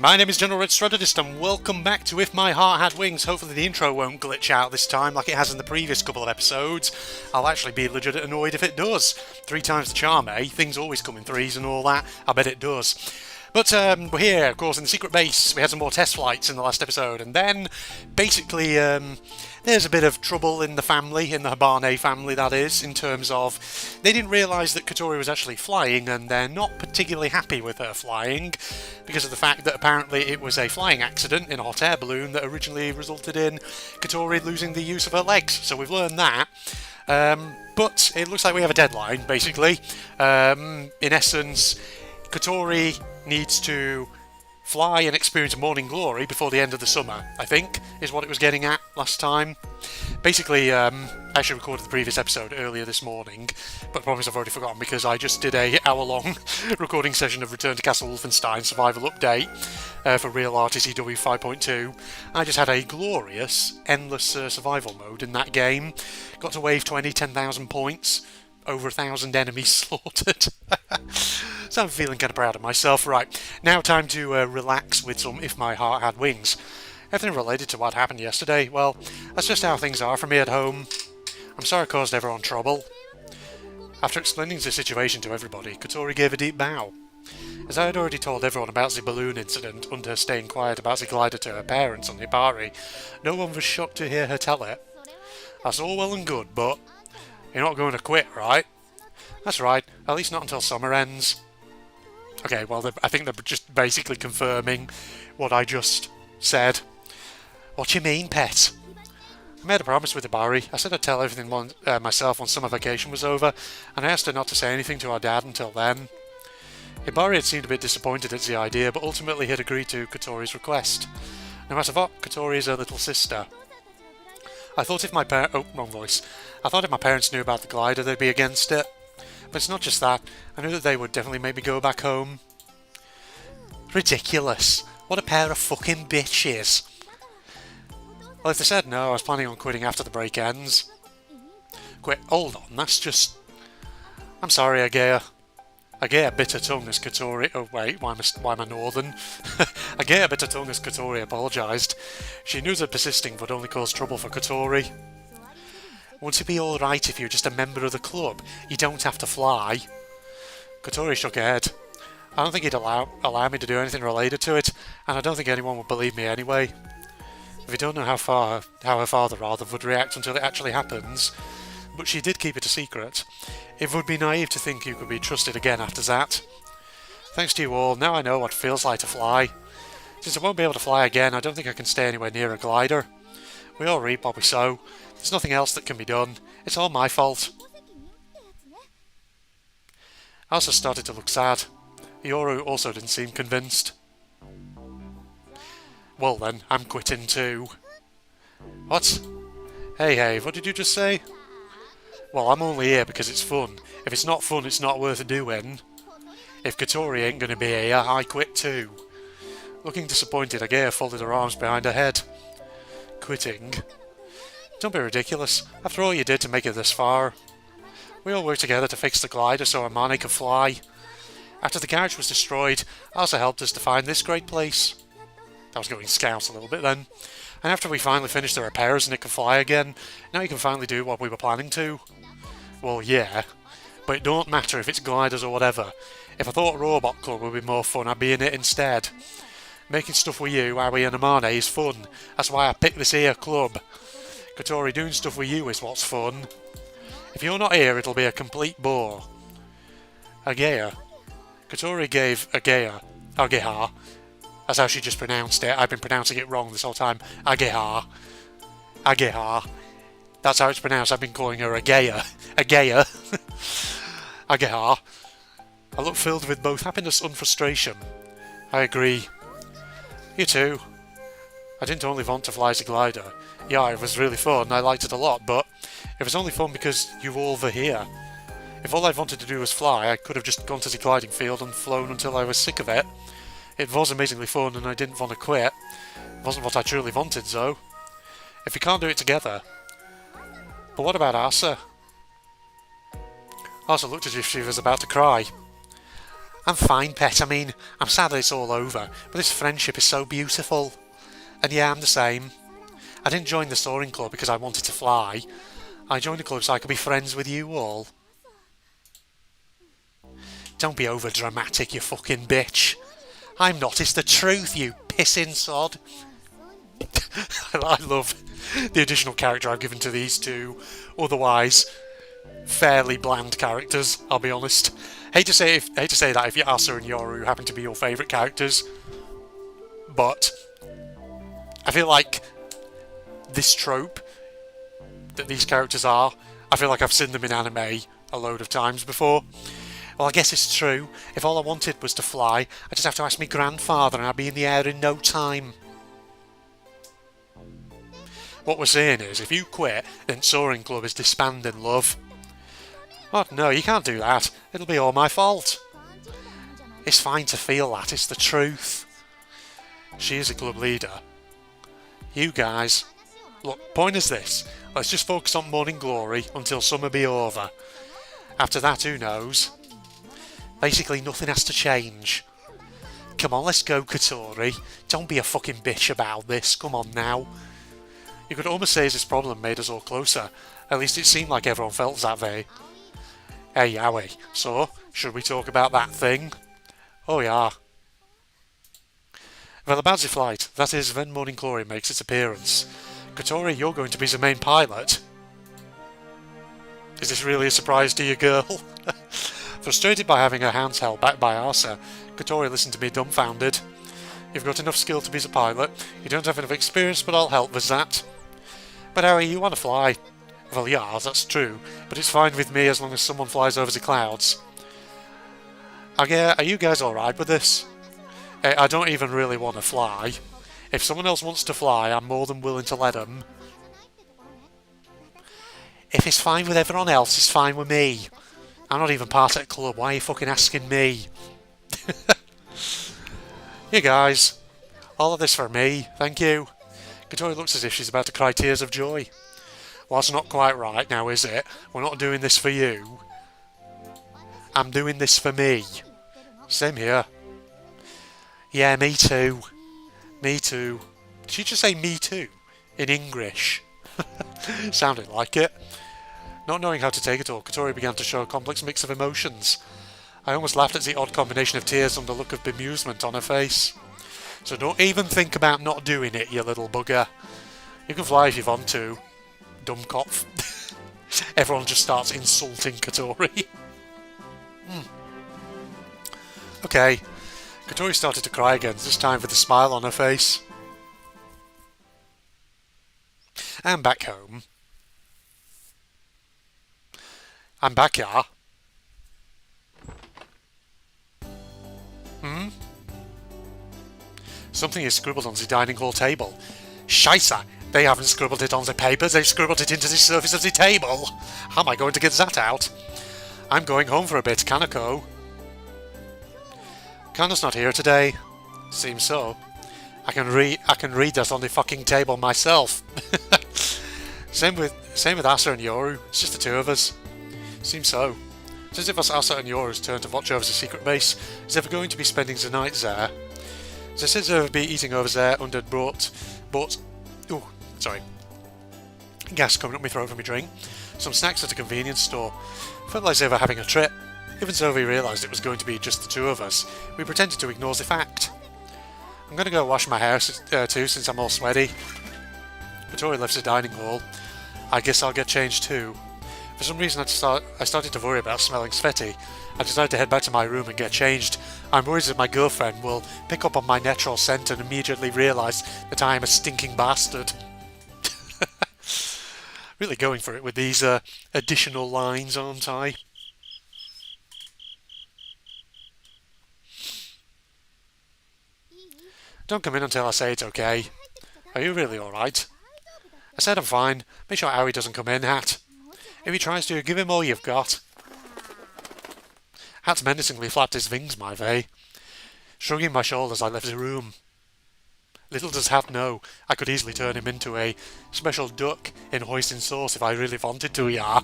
My name is General Red Strategist and welcome back to If My Heart Had Wings. Hopefully the intro won't glitch out this time like it has in the previous couple of episodes. I'll actually be legit annoyed if it does. 3 times the charm, eh? Things always come in threes and all that. I bet it does. But we're here, of course, in the secret base. We had some more test flights in the last episode, and then basically there's a bit of trouble in the family, in the Hibane family that is, in terms of they didn't realise that Kotori was actually flying, and they're not particularly happy with her flying because of the fact that apparently it was a flying accident in a hot air balloon that originally resulted in Kotori losing the use of her legs. So we've learned that. But it looks like we have a deadline, basically. In essence, Kotori needs to fly and experience morning glory before the end of the summer, I think, is what it was getting at last time. Basically, I actually recorded the previous episode earlier this morning, but I promise I've already forgotten because I just did a hour-long recording session of Return to Castle Wolfenstein Survival Update for Real RTCW 5.2. I just had a glorious, endless survival mode in that game. Got to wave 20, 10,000 points, over 1,000 enemies slaughtered. So I'm feeling kind of proud of myself. Right, now time to relax with some If My Heart Had Wings. Everything related to what happened yesterday, well, that's just how things are for me at home. I'm sorry I caused everyone trouble. After explaining the situation to everybody, Kotori gave a deep bow. As I had already told everyone about the balloon incident and her staying quiet about the glider to her parents on Hibari, no one was shocked to hear her tell it. That's all well and good, but you're not going to quit, right? That's right, at least not until summer ends. Okay, well, I think they're just basically confirming what I just said. What you mean, pet? I made a promise with Hibari. I said I'd tell everything myself once summer vacation was over, and I asked her not to say anything to our dad until then. Hibari had seemed a bit disappointed at the idea, but ultimately had agreed to Kotori's request. No matter what, Kotori is her little sister. I thought if my I thought if my parents knew about the glider, they'd be against it. But it's not just that. I knew that they would definitely make me go back home. Ridiculous. What a pair of fucking bitches. Well, if they said no, I was planning on quitting after the break ends. Quit. Hold on, that's just... I'm sorry, Agea. Agea bitter tongue as Kotori... Oh wait, why am I northern? Agea bitter tongue as Kotori apologised. She knew that persisting would only cause trouble for Kotori. Won't it be alright if you're just a member of the club? You don't have to fly. Kotori shook her head. I don't think he'd allow me to do anything related to it, and I don't think anyone would believe me anyway. If you don't know how her father would react until it actually happens, but she did keep it a secret. It would be naive to think you could be trusted again after that. Thanks to you all, now I know what it feels like to fly. Since I won't be able to fly again, I don't think I can stay anywhere near a glider. We all reap what we sow. There's nothing else that can be done. It's all my fault. Elsa started to look sad. Yoru also didn't seem convinced. Well then, I'm quitting too. What? Hey, what did you just say? Well, I'm only here because it's fun. If it's not fun, it's not worth doing. If Kotori ain't gonna be here, I quit too. Looking disappointed, Agea folded her arms behind her head. Quitting? Don't be ridiculous. After all you did to make it this far. We all worked together to fix the glider so Amane could fly. After the garage was destroyed, Elsa helped us to find this great place. I was going scout a little bit then. And after we finally finished the repairs and it could fly again, now you can finally do what we were planning to. Well, yeah. But it don't matter if it's gliders or whatever. If I thought Robot Club would be more fun, I'd be in it instead. Making stuff with you, Aoi and Amane, is fun. That's why I picked this here club. Kotori, doing stuff with you is what's fun. If you're not here, it'll be a complete bore. Agea. Kotori gave Agea. That's how she just pronounced it. I've been pronouncing it wrong this whole time. Agea. That's how it's pronounced. I've been calling her Agea. Agea. I look filled with both happiness and frustration. I agree. You too. I didn't only want to fly as a glider. Yeah, it was really fun, I liked it a lot, but it was only fun because you all were here. If all I wanted to do was fly, I could have just gone to the gliding field and flown until I was sick of it. It was amazingly fun and I didn't want to quit. It wasn't what I truly wanted, though. If we can't do it together... But what about Asa? Asa looked as if she was about to cry. I'm fine, pet. I mean, I'm sad that it's all over, but this friendship is so beautiful. And yeah, I'm the same. I didn't join the soaring club because I wanted to fly. I joined the club so I could be friends with you all. Don't be over dramatic, you fucking bitch. I'm not, it's the truth, you pissing sod. I love the additional character I've given to these two otherwise fairly bland characters, I'll be honest. Hate to say that if Asa and Yoru happen to be your favourite characters, but I feel like this trope that these characters are, I feel like I've seen them in anime a load of times before. Well, I guess it's true. If all I wanted was to fly, I just have to ask my grandfather and I'd be in the air in no time. What we're saying is, if you quit, then Soaring Club is disbanding, love. What? No, you can't do that. It'll be all my fault. It's fine to feel that, it's the truth. She is a club leader. You guys, look, point is this. Let's just focus on Morning Glory until summer be over. After that, who knows? Basically, nothing has to change. Come on, let's go, Katori. Don't be a fucking bitch about this. Come on now. You could almost say this problem made us all closer. At least it seemed like everyone felt that way. Hey, Yowie. So, should we talk about that thing? Oh, yeah. Well, about the flight. That is, when Morning Glory makes its appearance. Katori, you're going to be the main pilot. Is this really a surprise to you, girl? Frustrated by having her hands held back by Asa, Katori listened to me dumbfounded. You've got enough skill to be a pilot. You don't have enough experience, but I'll help with that. But Harry, you want to fly. Well, yeah, that's true, but it's fine with me as long as someone flies over the clouds. Are you guys alright with this? I don't even really want to fly. If someone else wants to fly, I'm more than willing to let them. If it's fine with everyone else, it's fine with me. I'm not even part of the club, why are you fucking asking me? You guys, all of this for me, thank you. Katori looks as if she's about to cry tears of joy. Well, that's not quite right now, is it? We're not doing this for you. I'm doing this for me. Same here. Yeah, me too. Me too. Did she just say me too? In English. Sounded like it. Not knowing how to take it all, Katori began to show a complex mix of emotions. I almost laughed at the odd combination of tears and the look of bemusement on her face. So don't even think about not doing it, you little bugger. You can fly if you want to. Dummkopf. Everyone just starts insulting Katori. Okay. Katori started to cry again, this time with a smile on her face. I'm back home. I'm back, yeah. Something is scribbled on the dining hall table. Scheisse! They haven't scribbled it on the papers, they've scribbled it into the surface of the table. How am I going to get that out? I'm going home for a bit, Kanako. Kana's not here today. Seems so. I can read that on the fucking table myself. Same with Asa and Yoru. It's just the two of us. Seems so. Since it was Asa and Yoru's turn to watch over the secret base, is ever going to be spending the night there? They said they would be eating over there under brought oh, sorry. Gas coming up my throat for my drink. Some snacks at a convenience store. Felt like they were having a trip. Even so, we realised it was going to be just the two of us. We pretended to ignore the fact. I'm going to go wash my hair too, since I'm all sweaty. Katori left the dining hall. I guess I'll get changed too. For some reason I started to worry about smelling sweaty. I decided to head back to my room and get changed. I'm worried that my girlfriend will pick up on my natural scent and immediately realise that I am a stinking bastard. Really going for it with these additional lines, aren't I? Don't come in until I say it's okay. Are you really alright? I said I'm fine. Make sure Aoi doesn't come in, Hat. If he tries to, give him all you've got. Hat menacingly flapped his wings my way. Shrugging my shoulders, I left the room. Little does Hat know, I could easily turn him into a special duck in hoisin sauce if I really wanted to, yeah.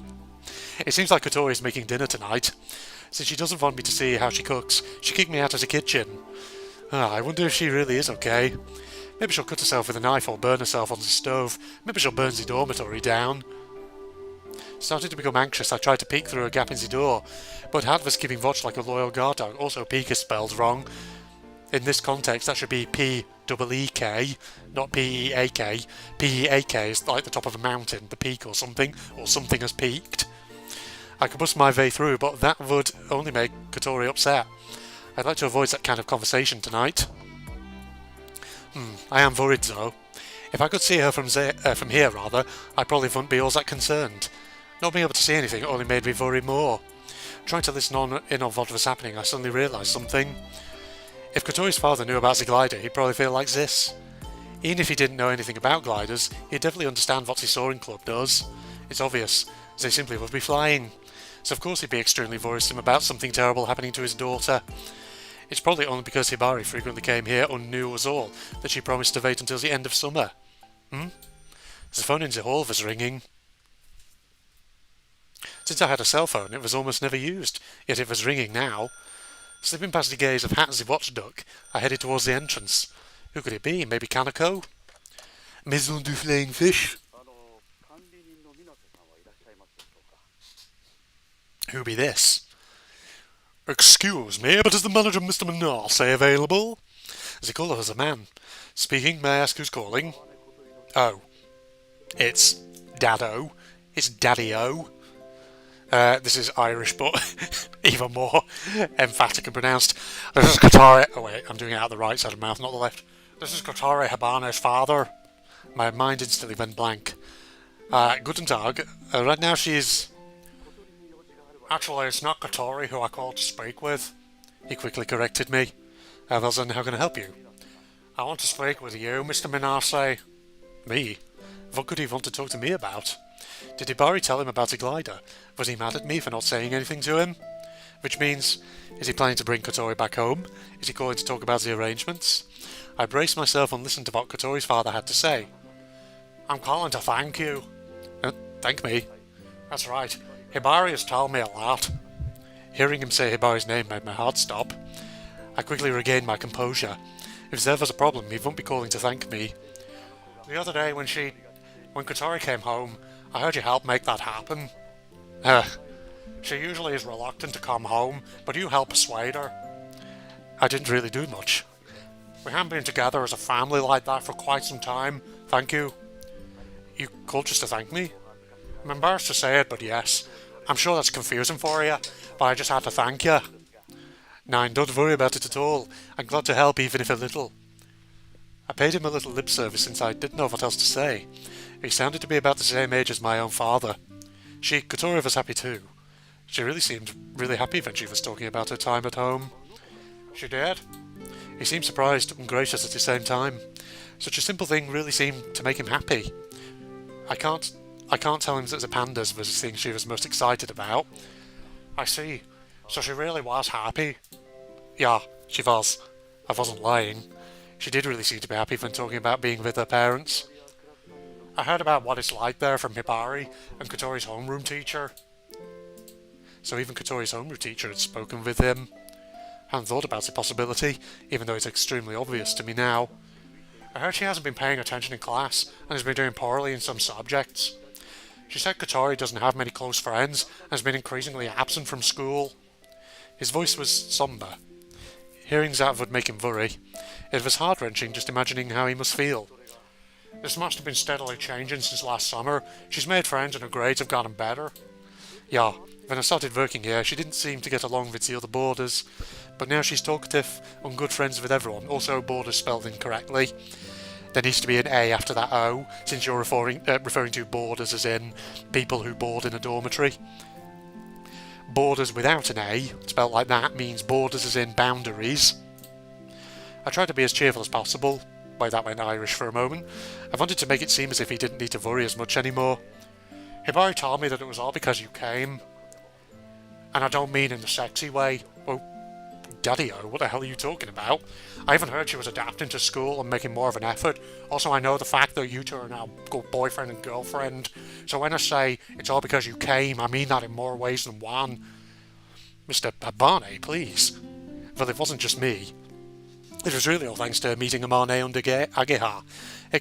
It seems like Kotori is making dinner tonight. Since she doesn't want me to see how she cooks, she kicked me out of the kitchen. I wonder if she really is okay. Maybe she'll cut herself with a knife or burn herself on the stove. Maybe she'll burn the dormitory down. Starting to become anxious, I tried to peek through a gap in the door, but Hat was keeping watch like a loyal guard dog. Also, peek is spelled wrong. In this context, that should be P-E-E-K, not P-E-A-K. P-E-A-K is like the top of a mountain, the peak or something has peaked. I could bust my way through, but that would only make Kotori upset. I'd like to avoid that kind of conversation tonight. I am worried though. If I could see her from here, I probably wouldn't be all that concerned. Not being able to see anything only made me worry more. Trying to listen in on what was happening, I suddenly realised something. If Kotori's father knew about the glider, he'd probably feel like this. Even if he didn't know anything about gliders, he'd definitely understand what the Soaring Club does. It's obvious, they simply would be flying. So of course he'd be extremely worrisome about something terrible happening to his daughter. It's probably only because Hibari frequently came here and knew us all that she promised to wait until the end of summer. The phone in the hall was ringing. Since I had a cell phone, it was almost never used, yet it was ringing now. Slipping past the gaze of Hat the watchdog, I headed towards the entrance. Who could it be? Maybe Kaneko? Maison du Flying Fish? Who be this? Excuse me, but is the manager Mr. Manase available? The caller was a man. Speaking, may I ask who's calling? Oh. It's Dado. It's Daddy-O. This is Irish, but even more emphatic and pronounced. This is Kotori... Oh wait, I'm doing it out the right side of the mouth, not the left. This is Kotori Habane's father. My mind instantly went blank. Guten Tag. Right now she's... Actually, it's not Kotori who I called to speak with. He quickly corrected me. Well then, how can I help you? I want to speak with you, Mr. Manase. Me? What could he want to talk to me about? Did Hibari tell him about the glider? Was he mad at me for not saying anything to him? Which means, is he planning to bring Kotori back home? Is he calling to talk about the arrangements? I braced myself and listened to what Kotori's father had to say. I'm calling to thank you. Thank me? That's right. Hibari has told me a lot. Hearing him say Hibari's name made my heart stop. I quickly regained my composure. If there was a problem, he won't be calling to thank me. The other day when Kotori came home, I heard you helped make that happen. She usually is reluctant to come home, but you helped persuade her. I didn't really do much. We haven't been together as a family like that for quite some time, thank you. You called just to thank me? I'm embarrassed to say it, but yes. I'm sure that's confusing for you, but I just had to thank you. Nine, don't worry about it at all. I'm glad to help even if a little. I paid him a little lip service since I didn't know what else to say. He sounded to be about the same age as my own father. Kotori was happy too. She really seemed really happy when she was talking about her time at home. She did. He seemed surprised and gracious at the same time. Such a simple thing really seemed to make him happy. I can't tell him that the pandas was the thing she was most excited about. I see. So she really was happy? Yeah, she was. I wasn't lying. She did really seem to be happy when talking about being with her parents. I heard about what it's like there from Hibari and Kotori's homeroom teacher. So even Kotori's homeroom teacher had spoken with him. Hadn't thought about the possibility, even though it's extremely obvious to me now. I heard she hasn't been paying attention in class and has been doing poorly in some subjects. She said Kotori doesn't have many close friends and has been increasingly absent from school. His voice was sombre. Hearing that would make him worry. It was heart-wrenching just imagining how he must feel. This must have been steadily changing since last summer. She's made friends and her grades have gotten better. Yeah, when I started working here, she didn't seem to get along with the other boarders. But now she's talkative and good friends with everyone. Also, boarders spelled incorrectly. There needs to be an A after that O, since you're referring to boarders as in people who board in a dormitory. Borders without an A, spelled like that, means borders as in boundaries. I tried to be as cheerful as possible. Wait, that went Irish for a moment. I wanted to make it seem as if he didn't need to worry as much anymore. Hibari told me that it was all because you came. And I don't mean in the sexy way. Oh, Daddy-o, what the hell are you talking about? I even heard she was adapting to school and making more of an effort. Also, I know the fact that you two are now boyfriend and girlfriend. So when I say it's all because you came, I mean that in more ways than one. Mr. Barney, please. Well, it wasn't just me. It was really all thanks to meeting Amane under Ageha.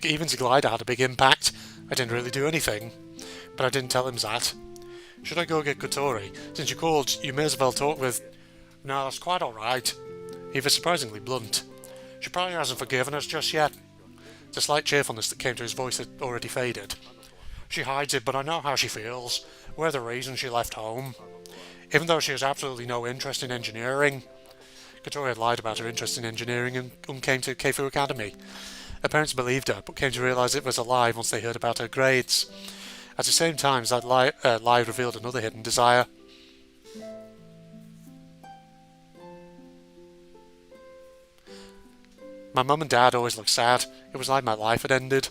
Even Glider had a big impact. I didn't really do anything. But I didn't tell him that. Should I go get Kotori? Since you called, you may as well talk with... No, that's quite alright. He was surprisingly blunt. She probably hasn't forgiven us just yet. The slight cheerfulness that came to his voice had already faded. She hides it, but I know how she feels. We're the reason she left home. Even though she has absolutely no interest in engineering. Kotori had lied about her interest in engineering and came to Keifu Academy. Her parents believed her, but came to realise it was a lie once they heard about her grades. At the same time, that lie revealed another hidden desire. My mum and dad always looked sad. It was like my life had ended.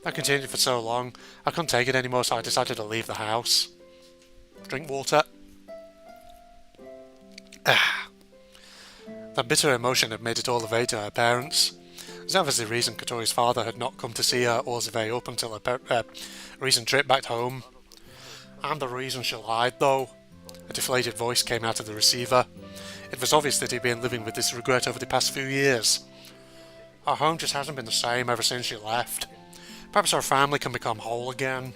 That continued for so long, I couldn't take it anymore, so I decided to leave the house. Drink water. That bitter emotion had made it all the way to her parents. That was the reason Kotori's father had not come to see her or Zve up until her recent trip back home. And the reason she lied, though. A deflated voice came out of the receiver. It was obvious that he'd been living with this regret over the past few years. Our home just hasn't been the same ever since she left. Perhaps our family can become whole again.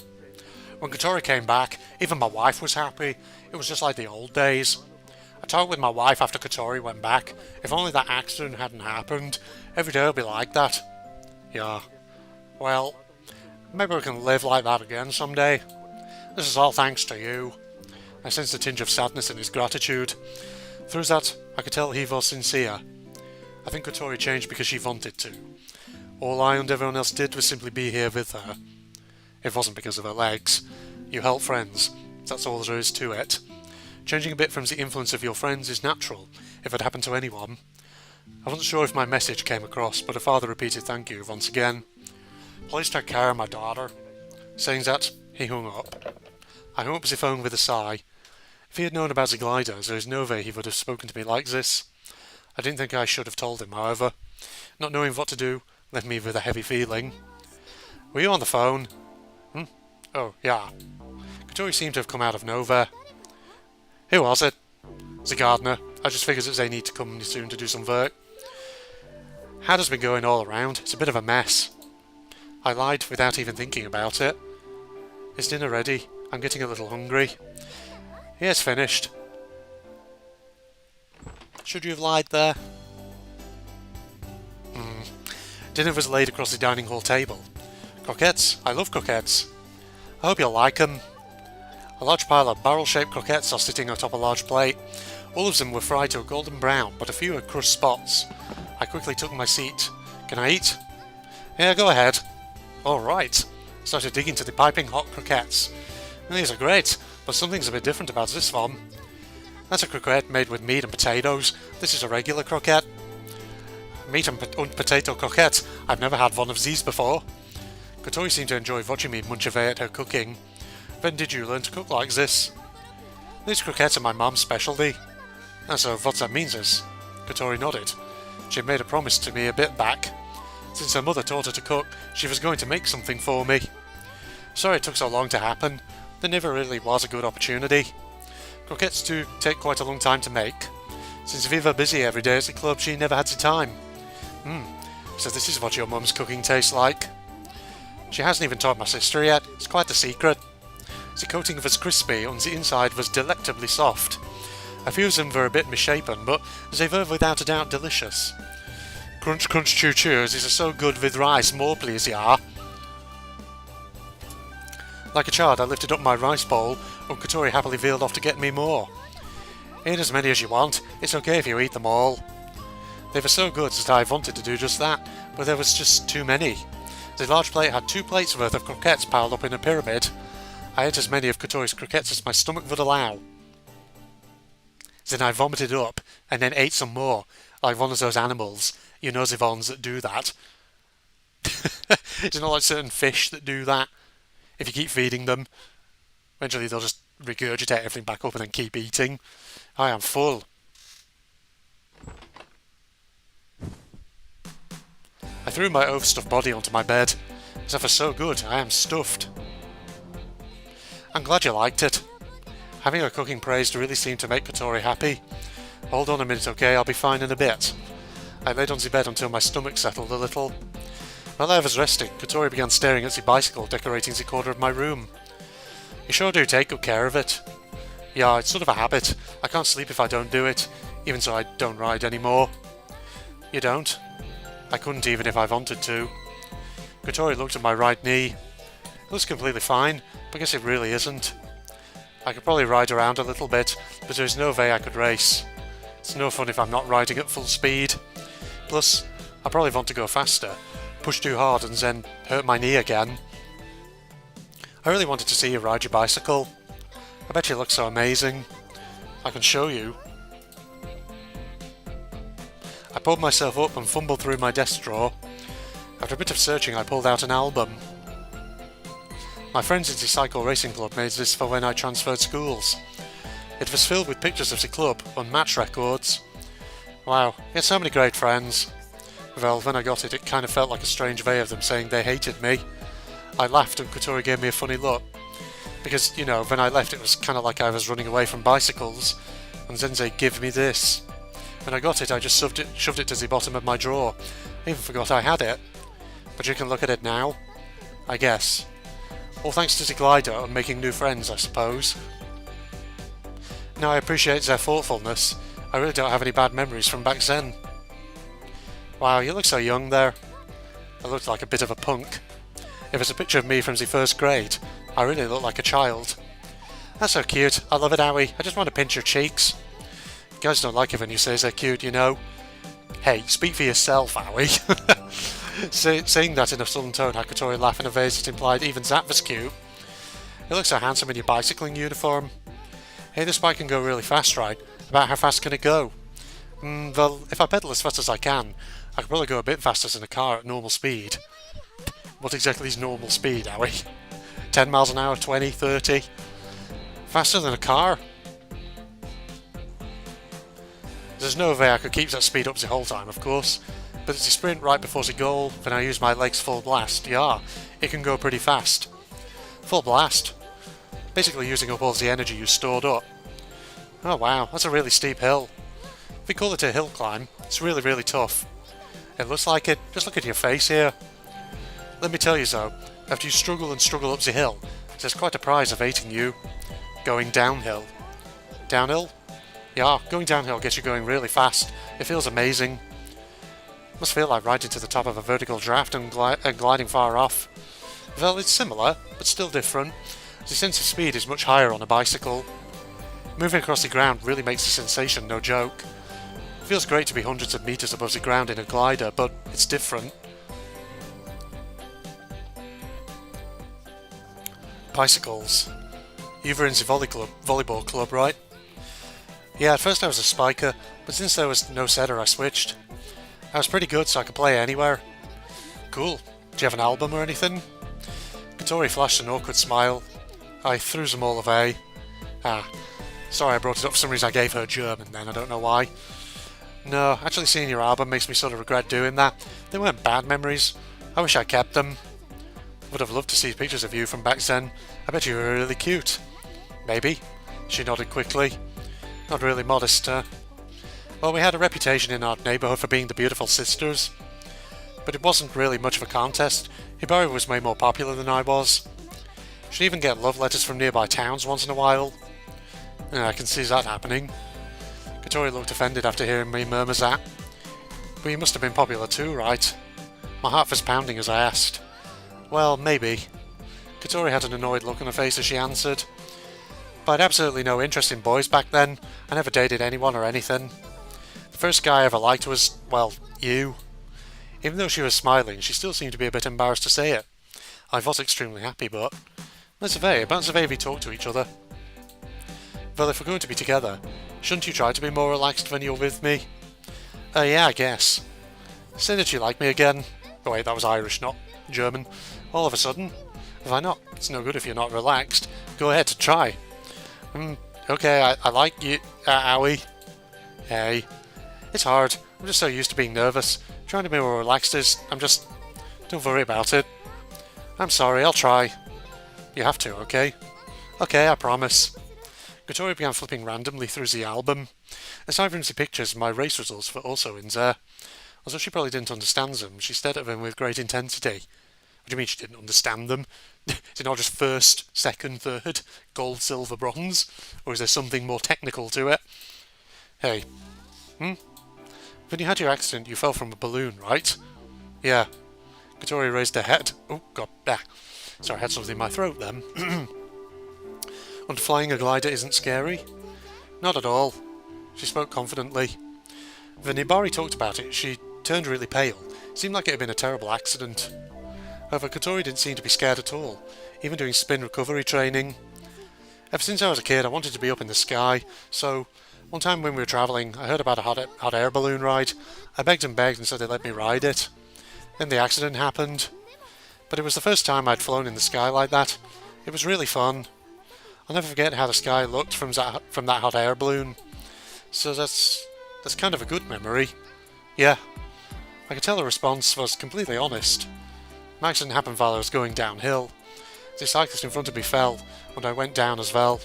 When Kotori came back, even my wife was happy. It was just like the old days. I talked with my wife after Kotori went back. If only that accident hadn't happened, every day would be like that. Yeah. Well, maybe we can live like that again someday. This is all thanks to you. I sensed a tinge of sadness in his gratitude. Through that, I could tell he was sincere. I think Kotori changed because she wanted to. All I and everyone else did was simply be here with her. It wasn't because of her legs. You help friends. That's all there is to it. Changing a bit from the influence of your friends is natural, if it happened to anyone. I wasn't sure if my message came across, but her father repeated thank you once again. Please take care of my daughter. Saying that, he hung up. I hung up the phone with a sigh. If he had known about the glider, there is no way he would have spoken to me like this. I didn't think I should have told him, however. Not knowing what to do left me with a heavy feeling. Were you on the phone? Oh, yeah. Kotori seemed to have come out of nowhere. Who was it? The gardener. I just figured that they need to come soon to do some work. How has been going all around? It's a bit of a mess. I lied without even thinking about it. Is dinner ready? I'm getting a little hungry. Yeah, it's finished. Should you have lied there? Dinner was laid across the dining hall table. Croquettes. I love croquettes. I hope you'll like them. A large pile of barrel-shaped croquettes are sitting atop a large plate. All of them were fried to a golden brown, but a few had crushed spots. I quickly took my seat. Can I eat? Yeah, go ahead. Alright. Started digging into the piping hot croquettes. These are great, but something's a bit different about this one. That's a croquette made with meat and potatoes. This is a regular croquette. Meat and potato croquette. I've never had one of these before. Kotori seemed to enjoy watching me munch away at her cooking. When did you learn to cook like this? These croquettes are my mum's specialty. And so what that means is... Kotori nodded. She had made a promise to me a bit back. Since her mother taught her to cook, she was going to make something for me. Sorry it took so long to happen. There never really was a good opportunity. Croquettes do take quite a long time to make. Since Viva busy every day at the club, she never had the time. So this is what your mum's cooking tastes like. She hasn't even told my sister yet. It's quite a secret. The coating was crispy, and the inside was delectably soft. A few of them were a bit misshapen, but they were without a doubt delicious. Crunch, crunch, choo chews is so good with rice, more please, ya. Like a child, I lifted up my rice bowl, and Kotori happily veered off to get me more. Eat as many as you want. It's okay if you eat them all. They were so good that I wanted to do just that, but there was just too many. The large plate had 2 plates worth of croquettes piled up in a pyramid. I ate as many of Kotori's croquettes as my stomach would allow. Then I vomited up, and then ate some more, like one of those animals. You know the ones that do that. It's not like certain fish that do that. If you keep feeding them, eventually they'll just regurgitate everything back up and then keep eating. I am full. I threw my overstuffed body onto my bed. It's ever so good, I am stuffed. I'm glad you liked it. Having her cooking praised really seemed to make Kotori happy. Hold on a minute, okay, I'll be fine in a bit. I laid on the bed until my stomach settled a little. While I was resting, Kotori began staring at the bicycle decorating the corner of my room. You sure do take good care of it. Yeah, it's sort of a habit. I can't sleep if I don't do it, even so I don't ride anymore. You don't? I couldn't even if I wanted to. Kotori looked at my right knee. It looks completely fine, but I guess it really isn't. I could probably ride around a little bit, but there's no way I could race. It's no fun if I'm not riding at full speed. Plus, I probably want to go faster, push too hard and then hurt my knee again. I really wanted to see you ride your bicycle. I bet you look so amazing. I can show you. I pulled myself up and fumbled through my desk drawer. After a bit of searching, I pulled out an album. My friends in the cycle racing club made this for when I transferred schools. It was filled with pictures of the club on match records. Wow, I had so many great friends. Well, when I got it, it kind of felt like a strange way of them saying they hated me. I laughed and Kotori gave me a funny look. Because, you know, when I left it was kind of like I was running away from bicycles, and then they give me this. When I got it, I just shoved it to the bottom of my drawer. I even forgot I had it. But you can look at it now, I guess. All thanks to the glider and making new friends, I suppose. Now, I appreciate their thoughtfulness. I really don't have any bad memories from back then. Wow, you look so young there. I looked like a bit of a punk. If it's a picture of me from the first grade, I really look like a child. That's so cute. I love it, Owie. I just want to pinch your cheeks. Guys don't like it when you say they're cute, you know. Hey, speak for yourself, Owie. Saying that in a sullen tone, Kotori laughed in a way that implied even that was cute. You look so handsome in your bicycling uniform. Hey, this bike can go really fast, right? About how fast can it go? Well, if I pedal as fast as I can, I could probably go a bit faster than a car at normal speed. What exactly is normal speed, Owie? 10 miles an hour, 20, 30? Faster than a car? There's no way I could keep that speed up the whole time, of course. But it's a sprint right before the goal, then I use my legs full blast. Yeah, it can go pretty fast. Full blast? Basically using up all the energy you stored up. Oh wow, that's a really steep hill. If we call it a hill climb, it's really, really tough. It looks like it. Just look at your face here. Let me tell you though, after you struggle and struggle up the hill, there's quite a prize awaiting you. Going downhill. Downhill? Yeah, going downhill gets you going really fast. It feels amazing. Must feel like riding to the top of a vertical draft and gliding far off. Well, it's similar, but still different. The sense of speed is much higher on a bicycle. Moving across the ground really makes the sensation no joke. It feels great to be hundreds of meters above the ground in a glider, but it's different. Bicycles. You were in the volleyball club, right? Yeah, at first I was a spiker, but since there was no setter I switched. I was pretty good, so I could play anywhere. Cool. Do you have an album or anything? Kotori flashed an awkward smile. I threw them all away. Sorry I brought it up. For some reason I gave her German then, I don't know why. No, actually seeing your album makes me sort of regret doing that. They weren't bad memories. I wish I kept them. Would have loved to see pictures of you from back then. I bet you were really cute. Maybe. She nodded quickly. Not really modest, Well, we had a reputation in our neighbourhood for being the beautiful sisters. But it wasn't really much of a contest. Hibari was way more popular than I was. She'd even get love letters from nearby towns once in a while. I can see that happening. Kotori looked offended after hearing me murmur that. But you must have been popular too, right? My heart was pounding as I asked. Well, maybe. Kotori had an annoyed look on her face as she answered. But I had absolutely no interest in boys back then. I never dated anyone or anything. The first guy I ever liked was, well, you. Even though she was smiling, she still seemed to be a bit embarrassed to say it. I was extremely happy, but... About the way we talk to each other. Well, if we're going to be together, shouldn't you try to be more relaxed when you're with me? Yeah, I guess. Say that you like me again. Oh wait, that was Irish, not German. All of a sudden. Why not? It's no good if you're not relaxed. Go ahead to try. Okay, I like you, Owie. Hey. It's hard. I'm just so used to being nervous. Trying to be more relaxed is... Don't worry about it. I'm sorry, I'll try. You have to, okay? Okay, I promise. Katori began flipping randomly through the album. Aside from the pictures, my race results were also in there. Although she probably didn't understand them, she stared at them with great intensity. What do you mean she didn't understand them? Is it not just first, second, third, gold, silver, bronze? Or is there something more technical to it? Hey. When you had your accident, you fell from a balloon, right? Yeah. Katori raised her head. Oh, God. Ah. Sorry, I had something in my throat then. And flying a glider isn't scary? Not at all. She spoke confidently. When Nibari talked about it, she turned really pale. It seemed like it had been a terrible accident. However, Katori didn't seem to be scared at all, even doing spin recovery training. Ever since I was a kid, I wanted to be up in the sky, so one time when we were travelling, I heard about a hot air balloon ride. I begged and begged and said they'd let me ride it. Then the accident happened. But it was the first time I'd flown in the sky like that. It was really fun. I'll never forget how the sky looked from that hot air balloon. So that's kind of a good memory. Yeah. I could tell the response was completely honest. My accident happened while I was going downhill. The cyclist in front of me fell, and I went down as well.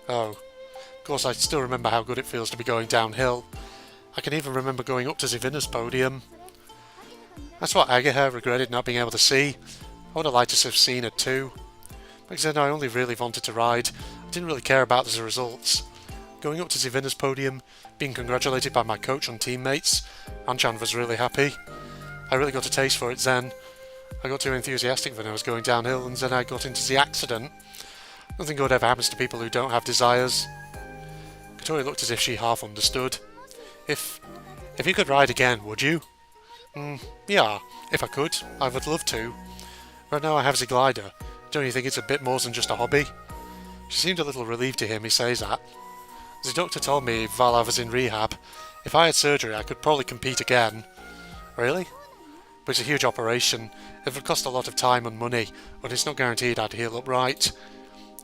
Oh. Of course, I still remember how good it feels to be going downhill. I can even remember going up to the winner's podium. That's what Agaha regretted not being able to see. I would have liked to have seen it too. Like I said, I only really wanted to ride. I didn't really care about the results. Going up to the winner's podium, being congratulated by my coach and teammates, Anchan was really happy. I really got a taste for it then. I got too enthusiastic when I was going downhill, and then I got into the accident. Nothing good ever happens to people who don't have desires. Katori looked as if she half understood. If you could ride again, would you? Yeah, if I could, I would love to. Right now I have the glider. Don't you think it's a bit more than just a hobby? She seemed a little relieved to hear me say that. The doctor told me while I was in rehab, if I had surgery I could probably compete again. Really? But it's a huge operation. It would cost a lot of time and money, but it's not guaranteed I'd heal up right.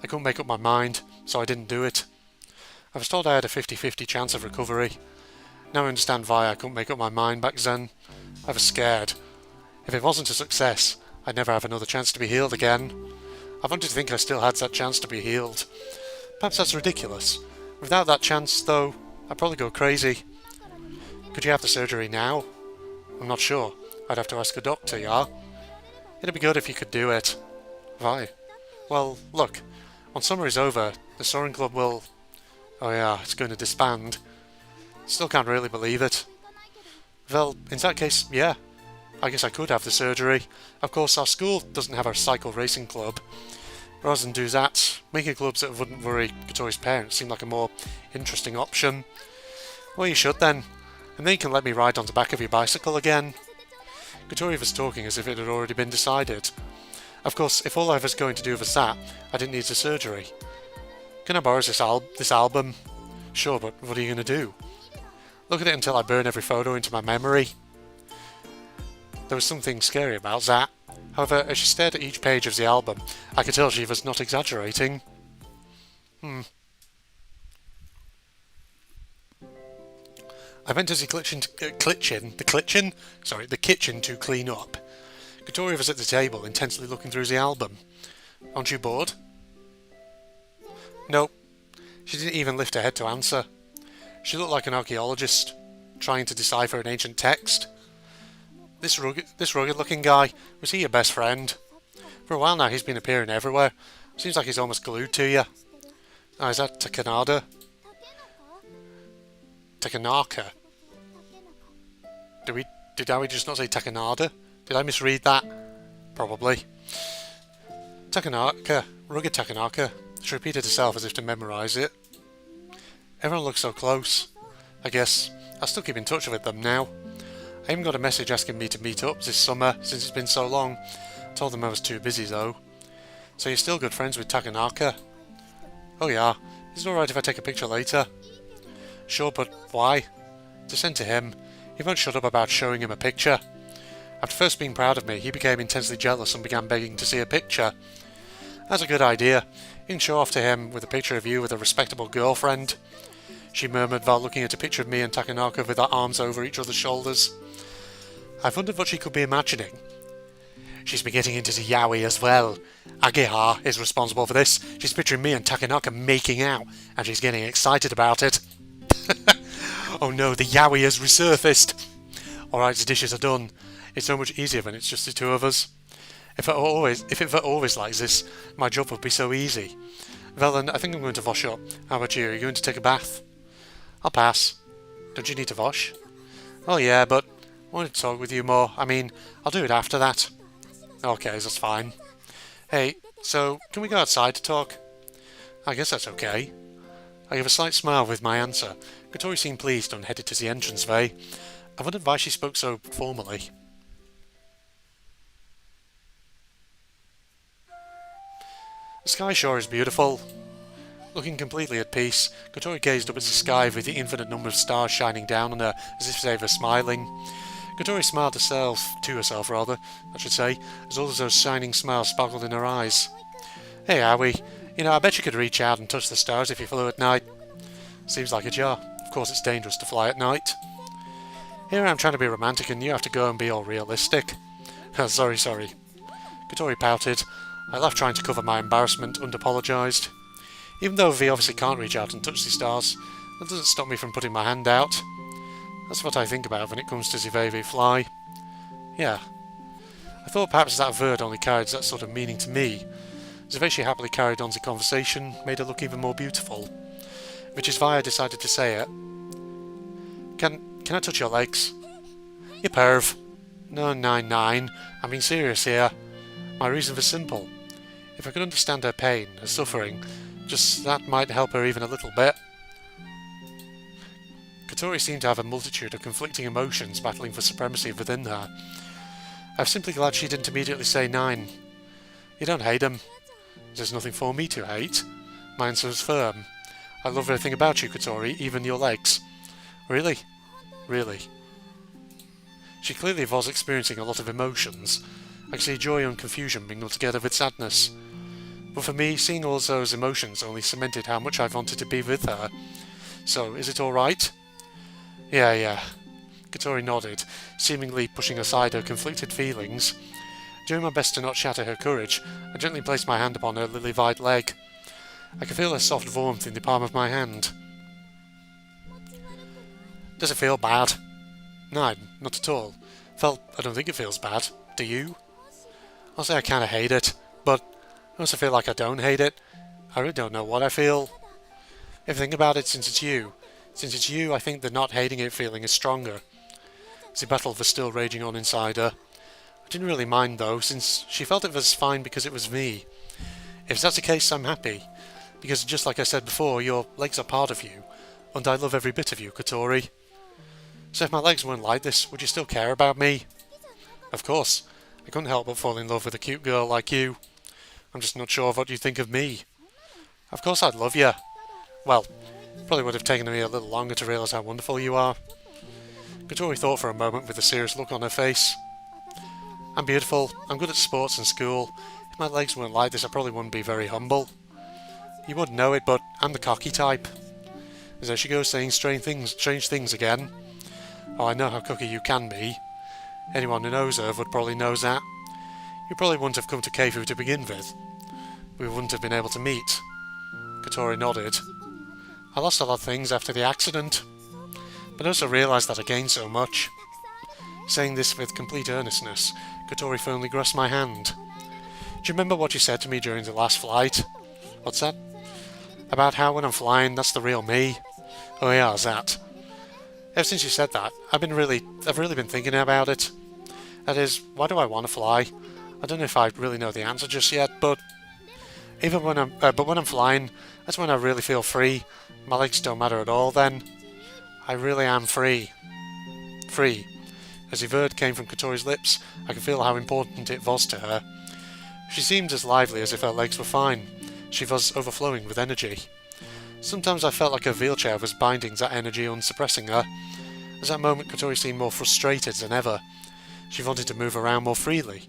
I couldn't make up my mind, so I didn't do it. I was told I had a 50-50 chance of recovery. Now I understand why I couldn't make up my mind back then. I was scared. If it wasn't a success, I'd never have another chance to be healed again. I wanted to think I still had that chance to be healed. Perhaps that's ridiculous. Without that chance, though, I'd probably go crazy. Could you have the surgery now? I'm not sure. I'd have to ask a doctor, yeah? It'd be good if you could do it. Why? Well, look. When summer is over, the soaring club will... Oh yeah, it's going to disband. Still can't really believe it. Well, in that case, yeah. I guess I could have the surgery. Of course, our school doesn't have a cycle racing club. Rather than do that, making clubs that wouldn't worry Katori's parents seemed like a more interesting option. Well, you should then. And then you can let me ride on the back of your bicycle again. Katori was talking as if it had already been decided. Of course, if all I was going to do was that, I didn't need the surgery. Can I borrow this album? Sure, but what are you going to do? Look at it until I burn every photo into my memory. There was something scary about that. However, as she stared at each page of the album, I could tell she was not exaggerating. I went to the kitchen to clean up. Katori was at the table, intensely looking through the album. Aren't you bored? Nope. She didn't even lift her head to answer. She looked like an archaeologist, trying to decipher an ancient text. This rugged-looking guy, was he your best friend? For a while now he's been appearing everywhere. Seems like he's almost glued to you. Oh, is that Takanada? Takanaka? Did I just not say Takanada? Did I misread that? Probably. Takanaka, rugged Takanaka. She repeated herself as if to memorise it. Everyone looks so close. I guess I'll still keep in touch with them now. I even got a message asking me to meet up this summer since it's been so long. I told them I was too busy though. So you're still good friends with Takanaka? Oh yeah. Is it alright if I take a picture later? Sure, but why? To send to him. He won't shut up about showing him a picture. After first being proud of me, he became intensely jealous and began begging to see a picture. That's a good idea. You can show off to him with a picture of you with a respectable girlfriend. She murmured while looking at a picture of me and Takanaka with our arms over each other's shoulders. I wondered what she could be imagining. She's been getting into the yaoi as well. Ageha is responsible for this. She's picturing me and Takanaka making out, and she's getting excited about it. Oh no, the yaoi has resurfaced. Alright, the dishes are done. It's so much easier when it's just the two of us. If it were always like this, my job would be so easy. Well then, I think I'm going to wash up. How about you? Are you going to take a bath? I'll pass. Don't you need to wash? Oh yeah, but I wanted to talk with you more. I mean, I'll do it after that. Okay, that's fine. Hey, so, can we go outside to talk? I guess that's okay. I gave a slight smile with my answer. Kotori seemed pleased and headed to the entranceway. I wondered why she spoke so formally. The sky sure is beautiful. Looking completely at peace, Kotori gazed up at the sky with the infinite number of stars shining down on her as if they were smiling. Kotori smiled to herself, I should say, as all of those shining smiles sparkled in her eyes. Hey, Aoi, I bet you could reach out and touch the stars if you flew at night. Seems like a jar. Of course it's dangerous to fly at night. Here I'm trying to be romantic and you have to go and be all realistic. Sorry. Kotori pouted. I laughed trying to cover my embarrassment and apologised. Even though V obviously can't reach out and touch the stars, that doesn't stop me from putting my hand out. That's what I think about when it comes to the way we fly. Yeah. I thought perhaps that word only carried that sort of meaning to me. The way she happily carried on the conversation made her look even more beautiful. Which is why I decided to say it. Can I touch your legs? You perv. No, 9-9. I'm being serious here. My reason was simple. If I could understand her pain, her suffering, just that might help her even a little bit. Kotori seemed to have a multitude of conflicting emotions battling for supremacy within her. I'm simply glad she didn't immediately say 9. You don't hate him. There's nothing for me to hate. My answer was firm. I love everything about you, Kotori, even your legs. Really? Really? She clearly was experiencing a lot of emotions. I could see joy and confusion mingled together with sadness. But for me, seeing all those emotions only cemented how much I wanted to be with her. So, is it alright? Yeah. Kotori nodded, seemingly pushing aside her conflicted feelings. Doing my best to not shatter her courage, I gently placed my hand upon her lily-white leg. I could feel her soft warmth in the palm of my hand. Does it feel bad? No, not at all. I don't think it feels bad. Do you? I'll say I kinda hate it, but I also feel like I don't hate it. I really don't know what I feel. If you think about it, since it's you, I think the not hating it feeling is stronger. The battle was still raging on inside her. I didn't really mind though, since she felt it was fine because it was me. If that's the case, I'm happy. Because just like I said before, your legs are part of you, and I love every bit of you, Kotori. So if my legs weren't like this, would you still care about me? Of course. I couldn't help but fall in love with a cute girl like you. I'm just not sure of what you think of me. Of course I'd love you. Well, probably would have taken me a little longer to realise how wonderful you are. Kotori thought for a moment with a serious look on her face. I'm beautiful, I'm good at sports and school. If my legs weren't like this, I probably wouldn't be very humble. You wouldn't know it, but I'm the cocky type. As there she goes saying strange things again. Oh, I know how cocky you can be. Anyone who knows her would probably know that. You probably wouldn't have come to Keifu to begin with. We wouldn't have been able to meet. Kotori nodded. I lost a lot of things after the accident, but I also realised that I gained so much. Saying this with complete earnestness, Kotori firmly grasped my hand. Do you remember what you said to me during the last flight? What's that? About how when I'm flying, that's the real me? Oh yeah, that. Ever since you said that, I've really been thinking about it. That is, why do I want to fly? I don't know if I really know the answer just yet, but when I'm flying, that's when I really feel free. My legs don't matter at all then. I really am free. Free. As the word came from Kotori's lips, I could feel how important it was to her. She seemed as lively as if her legs were fine. She was overflowing with energy. Sometimes I felt like her wheelchair was binding that energy and suppressing her. At that moment, Kotori seemed more frustrated than ever. She wanted to move around more freely.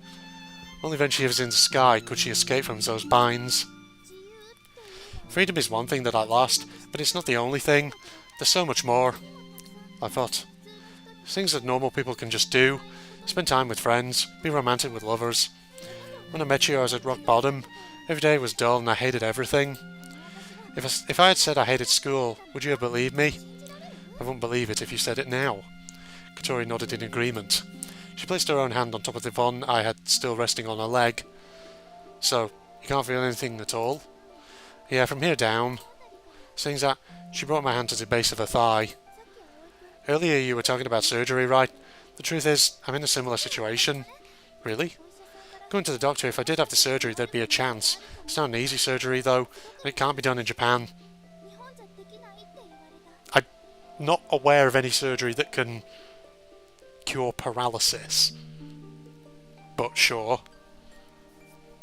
Only when she was in the sky could she escape from those binds. Freedom is one thing that I lost, but it's not the only thing. There's so much more. I thought. Things that normal people can just do. Spend time with friends, be romantic with lovers. When I met you, I was at rock bottom. Every day was dull and I hated everything. If I had said I hated school, would you have believed me? I wouldn't believe it if you said it now. Kotori nodded in agreement. She placed her own hand on top of the one I had still resting on her leg. So, you can't feel anything at all? Yeah, from here down. Saying that, she brought my hand to the base of her thigh. Earlier you were talking about surgery, right? The truth is, I'm in a similar situation. Really? Going to the doctor, if I did have the surgery, there'd be a chance. It's not an easy surgery, though, and it can't be done in Japan. I'm not aware of any surgery that can cure paralysis. But sure.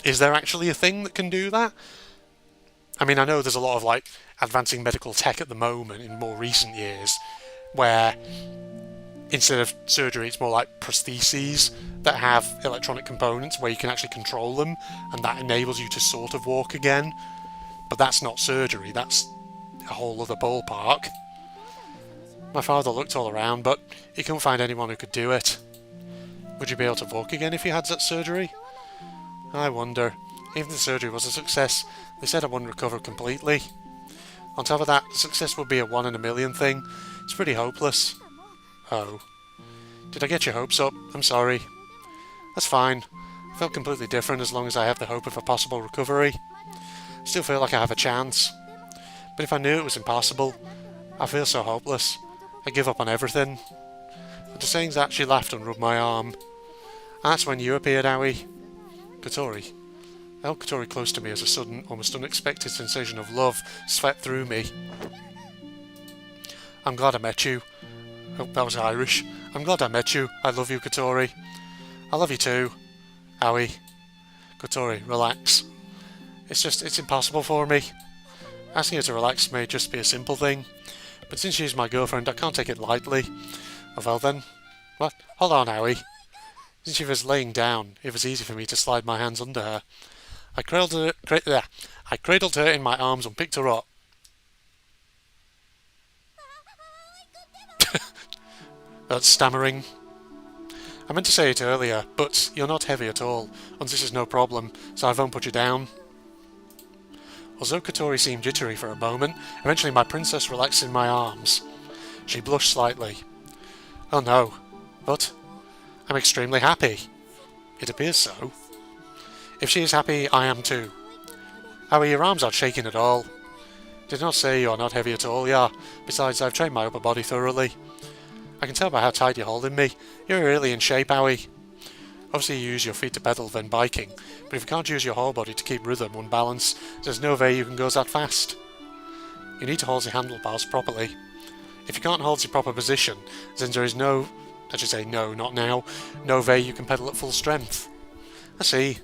Is there actually a thing that can do that? I mean, I know there's a lot of, like, advancing medical tech at the moment in more recent years, where instead of surgery, it's more like prostheses that have electronic components where you can actually control them, and that enables you to sort of walk again. But that's not surgery, that's a whole other ballpark. My father looked all around, but he couldn't find anyone who could do it. Would you be able to walk again if you had that surgery? I wonder. Even if the surgery was a success, they said I wouldn't recover completely. On top of that, the success would be a 1 in a million thing. It's pretty hopeless. Oh. Did I get your hopes up? I'm sorry. That's fine. I feel completely different as long as I have the hope of a possible recovery. I still feel like I have a chance. But if I knew it was impossible, I feel so hopeless. I give up on everything. After saying that, she laughed and rubbed my arm. And that's when you appeared, Aoi. Kotori. I held Kotori close to me as a sudden, almost unexpected sensation of love swept through me. I'm glad I met you. Oh, that was Irish. I'm glad I met you. I love you, Kotori. I love you too. Aoi. Kotori, relax. It's impossible for me. Asking her to relax may just be a simple thing, but since she's my girlfriend, I can't take it lightly. Oh, well then. What? Hold on, Aoi. Since she was laying down, it was easy for me to slide my hands under her. I cradled her in my arms and picked her up. That's stammering. I meant to say it earlier, but you're not heavy at all, and this is no problem, so I won't put you down. Although Kotori seemed jittery for a moment, eventually my princess relaxed in my arms. She blushed slightly. Oh no, but I'm extremely happy. It appears so. If she is happy, I am too. How are your arms aren't shaking at all? Did not say you are not heavy at all, yeah. Besides, I've trained my upper body thoroughly. I can tell by how tight you're holding me. You're really in shape, Aoi. Obviously you use your feet to pedal when biking, but if you can't use your whole body to keep rhythm and balance, there's no way you can go that fast. You need to hold the handlebars properly. If you can't hold the proper position, then there is no, I should say no, not now, no way you can pedal at full strength. I see.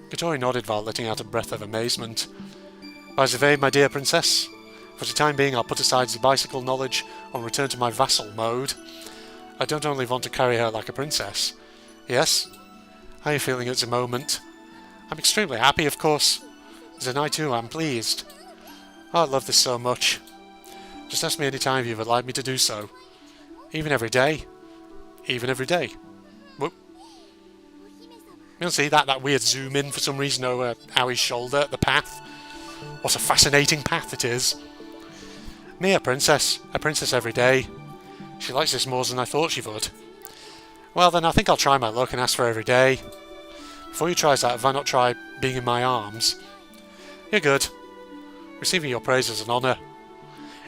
Kotori nodded while letting out a breath of amazement. By the way, my dear princess, for the time being I'll put aside the bicycle knowledge and return to my vassal mode. I don't only want to carry her like a princess. Yes? How are you feeling at the moment? I'm extremely happy, of course. Then I too am pleased. Oh, I love this so much. Just ask me any time you would like me to do so. Even every day. Even every day. Whoop. You don't see that weird zoom in for some reason over Aoi's shoulder at the path? What a fascinating path it is. Me, a princess every day. She likes this more than I thought she would. Well then, I think I'll try my luck and ask for every day. Before you try that, why not try being in my arms? You're good. Receiving your praise is an honour.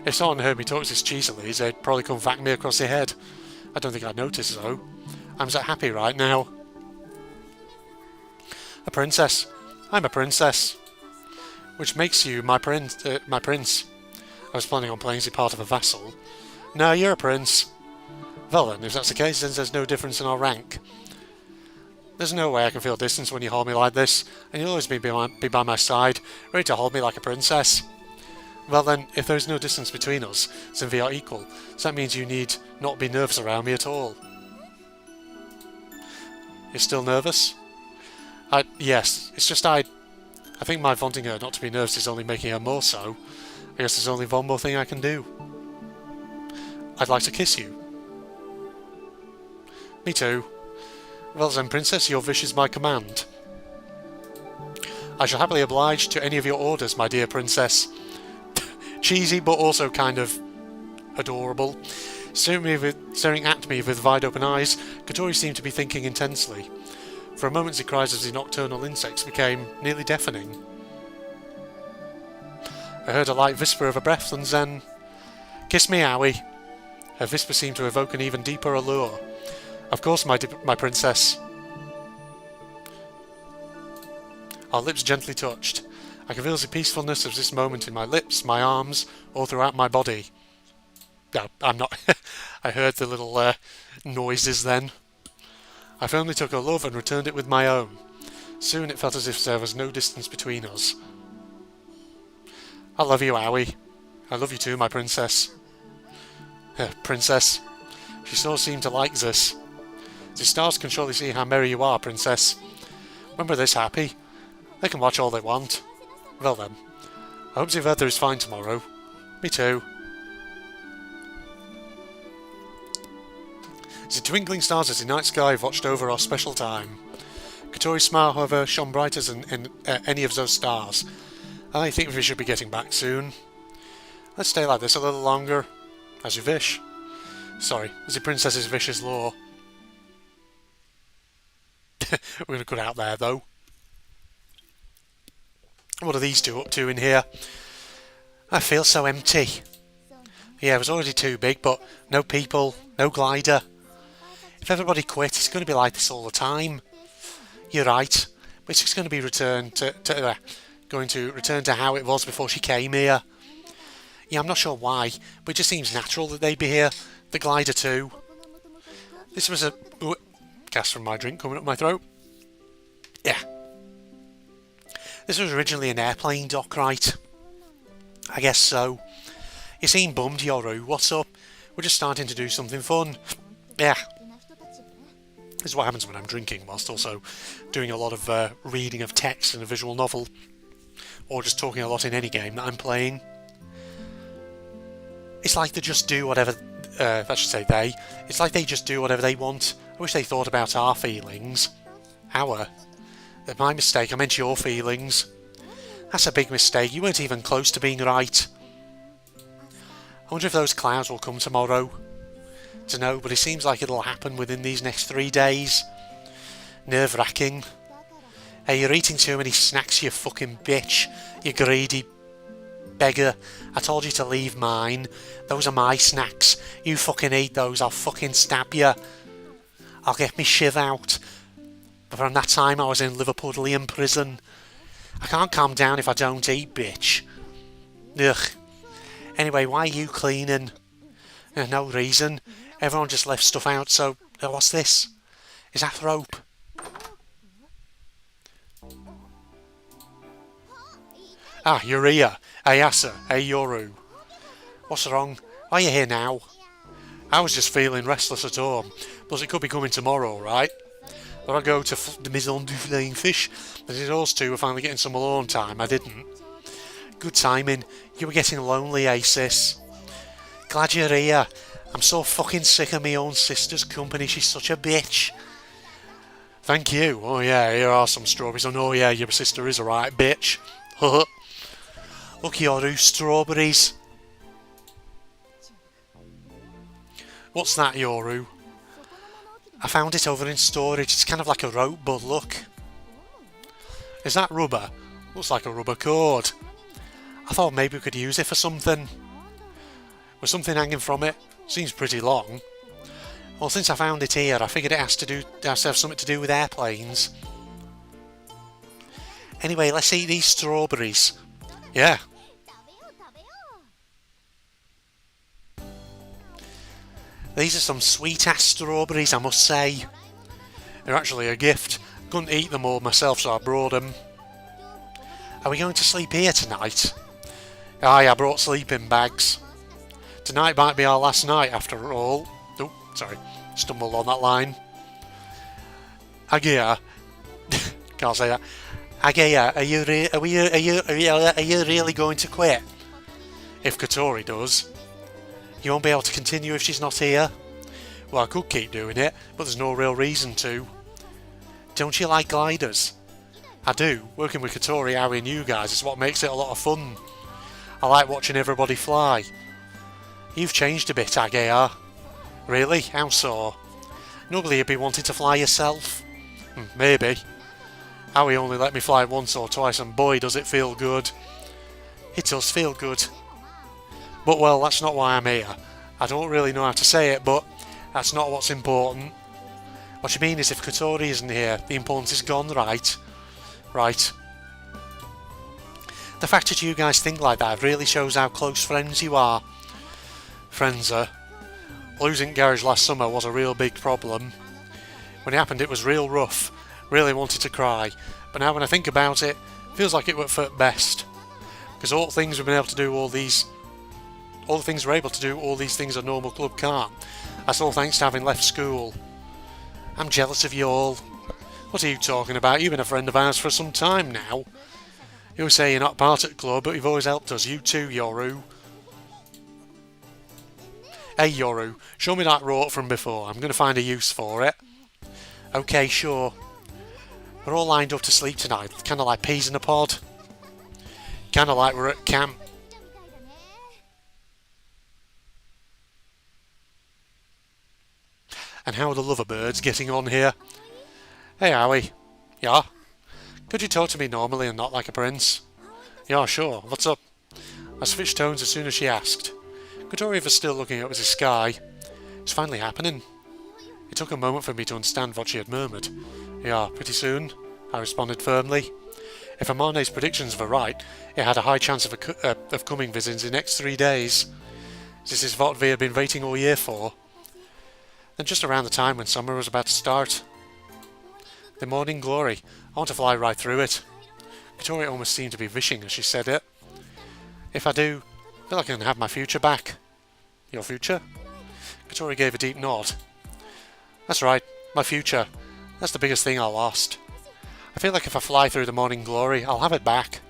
If someone heard me talk this cheesily, they'd probably come whack me across the head. I don't think I'd notice though. I'm so happy right now. A princess. I'm a princess. Which makes you my prince. I was planning on playing the part of a vassal. No, you're a prince. Well then, if that's the case, then there's no difference in our rank. There's no way I can feel distance when you hold me like this, and you'll always be by my side, ready to hold me like a princess. Well then, if there is no distance between us, then we are equal, so that means you need not be nervous around me at all. You're still nervous? Yes, it's just I think my wanting her not to be nervous is only making her more so. I guess there's only one more thing I can do. I'd like to kiss you. Me too. Well then, Princess, your wish is my command. I shall happily oblige to any of your orders, my dear Princess. Cheesy, but also kind of adorable. Staring at me with wide open eyes, Kotori seemed to be thinking intensely. For a moment the cries of the nocturnal insects became nearly deafening. I heard a light whisper of a breath, and then... "Kiss me, Owie." Her whisper seemed to evoke an even deeper allure. "Of course, my Princess." Our lips gently touched. I could feel the peacefulness of this moment in my lips, my arms, all throughout my body. No, I'm not... I heard the little noises then. I firmly took her love and returned it with my own. Soon it felt as if there was no distance between us. I love you, Owie. I love you too, my Princess. Princess. She sure seemed to like this. The stars can surely see how merry you are, Princess. When we're this happy, they can watch all they want. Well then, I hope the weather is fine tomorrow. Me too. The twinkling stars of the night sky watched over our special time. Kotori's smile, however, shone brighter than any of those stars. I think we should be getting back soon. Let's stay like this a little longer. As you wish. Sorry, as the Princess's vicious law. We're going to cut out there, though. What are these two up to in here? I feel so empty. Yeah, it was already too big, but no people, no glider. If everybody quit, it's going to be like this all the time. You're right. But it's just going to be return to how it was before she came here. Yeah, I'm not sure why, but it just seems natural that they'd be here. The glider too. This was a... Ooh, gas from my drink coming up my throat. Yeah. This was originally an airplane dock, right? I guess so. You seem bummed, Yoru. What's up? We're just starting to do something fun. Yeah. This is what happens when I'm drinking, whilst also doing a lot of reading of text in a visual novel. Or just talking a lot in any game that I'm playing. It's like they just do whatever... I should say they. It's like they just do whatever they want. I wish they thought about our feelings. Our? They're my mistake, I meant your feelings. That's a big mistake, you weren't even close to being right. I wonder if those clouds will come tomorrow. Dunno, but it seems like it'll happen within these next 3 days. Nerve-wracking. Hey, you're eating too many snacks, you fucking bitch. You greedy beggar. I told you to leave mine. Those are my snacks. You fucking eat those, I'll fucking stab you. I'll get me shiv out. But from that time I was in Liverpudlian prison. I can't calm down if I don't eat, bitch. Ugh. Anyway, why are you cleaning? No reason. Everyone just left stuff out, so... what's this? Is that rope? Ah, you're here. Hey, Asa. Hey, Yoru. What's wrong? Why are you here now? I was just feeling restless at home. Plus, it could be coming tomorrow, right? But I go to the Maison du Flying Fish. But those two were finally getting some alone time. I didn't. Good timing. You were getting lonely, eh, sis? Glad you're here. I'm so fucking sick of my own sister's company. She's such a bitch. Thank you. Oh yeah, here are some strawberries. Oh yeah, your sister is a right bitch. Look, Yoru, strawberries. What's that, Yoru? I found it over in storage. It's kind of like a rope, but look. Is that rubber? Looks like a rubber cord. I thought maybe we could use it for something. With something hanging from it. Seems pretty long. Well, since I found it here, I figured it has to have something to do with airplanes. Anyway, let's eat these strawberries. Yeah. These are some sweet-ass strawberries, I must say. They're actually a gift. Couldn't eat them all myself, so I brought them. Are we going to sleep here tonight? Aye, I brought sleeping bags. Tonight might be our last night, after all. Oh, sorry. Stumbled on that line. Agia. Can't say that. Agia, are you really going to quit? If Kotori does. You won't be able to continue if she's not here. Well, I could keep doing it, but there's no real reason to. Don't you like gliders? I do. Working with Katori, Aoi and you guys is what makes it a lot of fun. I like watching everybody fly. You've changed a bit, Agea. Really? How so? Normally you'd be wanting to fly yourself. Maybe. Aoi only let me fly once or twice and boy does it feel good. It does feel good. But well, that's not why I'm here. I don't really know how to say it, but that's not what's important. What you mean is if Katori isn't here, the importance is gone, right? Right. The fact that you guys think like that really shows how close friends you are. Friends are. Losing Garage last summer was a real big problem. When it happened it was real rough. Really wanted to cry. But now when I think about it, it feels like it worked for best. Because all the things we've been able to do, all the things we're able to do, all these things a normal club can't. That's all thanks to having left school. I'm jealous of you all. What are you talking about? You've been a friend of ours for some time now. You say you're not part of the club, but you've always helped us. You too, Yoru. Hey, Yoru, show me that rope from before. I'm going to find a use for it. Okay, sure. We're all lined up to sleep tonight. Kind of like peas in a pod. Kind of like we're at camp. And how are the loverbirds getting on here? Hey, Aoi. Yeah? Could you talk to me normally and not like a prince? Yeah, sure. What's up? I switched tones as soon as she asked. Katori was still looking up at the sky. It's finally happening. It took a moment for me to understand what she had murmured. Yeah, pretty soon, I responded firmly. If Amane's predictions were right, it had a high chance of coming within the next 3 days. This is what we had been waiting all year for. Then just around the time when summer was about to start. The morning glory. I want to fly right through it. Katori almost seemed to be wishing as she said it. If I do, I feel like I can have my future back. Your future? Katori gave a deep nod. That's right, my future. That's the biggest thing I lost. I feel like if I fly through the morning glory, I'll have it back.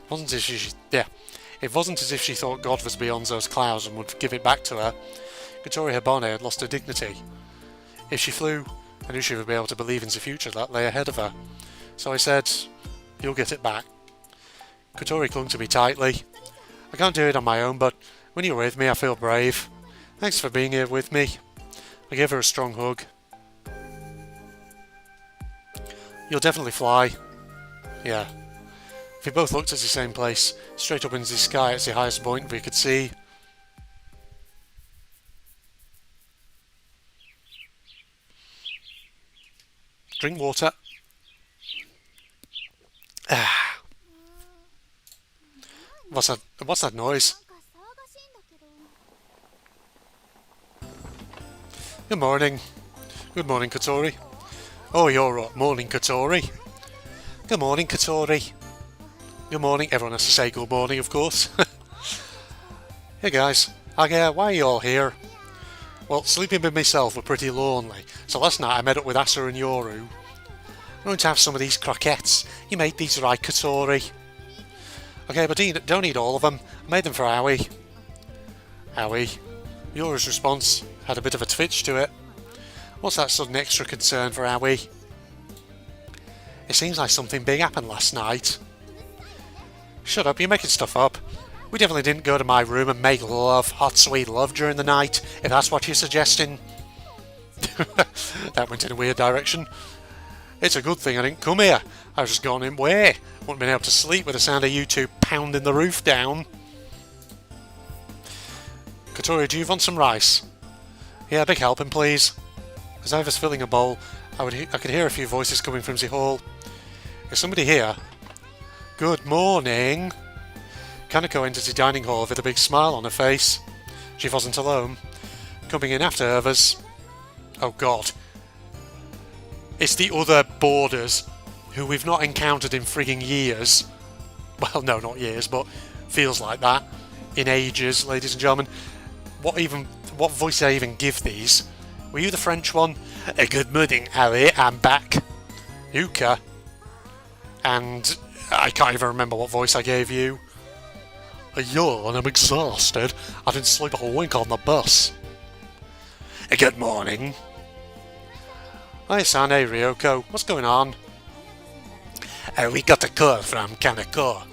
It wasn't as if she thought God was beyond those clouds and would give it back to her. Katori Habane had lost her dignity. If she flew, I knew she would be able to believe in the future that lay ahead of her. So I said, you'll get it back. Katori clung to me tightly. I can't do it on my own, but when you're with me I feel brave. Thanks for being here with me. I gave her a strong hug. You'll definitely fly. Yeah. We both looked at the same place, straight up into the sky at the highest point we could see. Drink water. What's that noise? Good morning. Good morning, Katori. Oh, you're up. Morning, Katori. Good morning, Katori. Good morning. Everyone has to say good morning, of course. Hey guys. Why are you all here? Well, sleeping with myself were pretty lonely, so last night I met up with Asa and Yoru. I'm going to have some of these croquettes. You made these right, Katori. Okay, but don't eat all of them. I made them for Aoi. Aoi. Yoru's response had a bit of a twitch to it. What's that sudden extra concern for Aoi? It seems like something big happened last night. Shut up, you're making stuff up. We definitely didn't go to my room and make love, hot sweet love during the night, if that's what you're suggesting. That went in a weird direction. It's a good thing I didn't come here. I was just gone in way. Wouldn't been able to sleep with the sound of you two pounding the roof down. Katori, do you want some rice? Yeah, big helping, please. As I was filling a bowl, I could hear a few voices coming from the hall. Is somebody here? Good morning. Kaneko entered the dining hall with a big smile on her face. She wasn't alone. Coming in after her was... oh god. It's the other boarders, who we've not encountered in frigging years. Well, no, not years, but feels like that. In ages, ladies and gentlemen. What voice did I even give these? Were you the French one? Good morning, Harry, I'm back. Yuka. And I can't even remember what voice I gave you. A yawn, I'm exhausted. I didn't sleep a wink on the bus. Good morning. Hi Sane, Ryoko, what's going on? We got a call from Kaneko.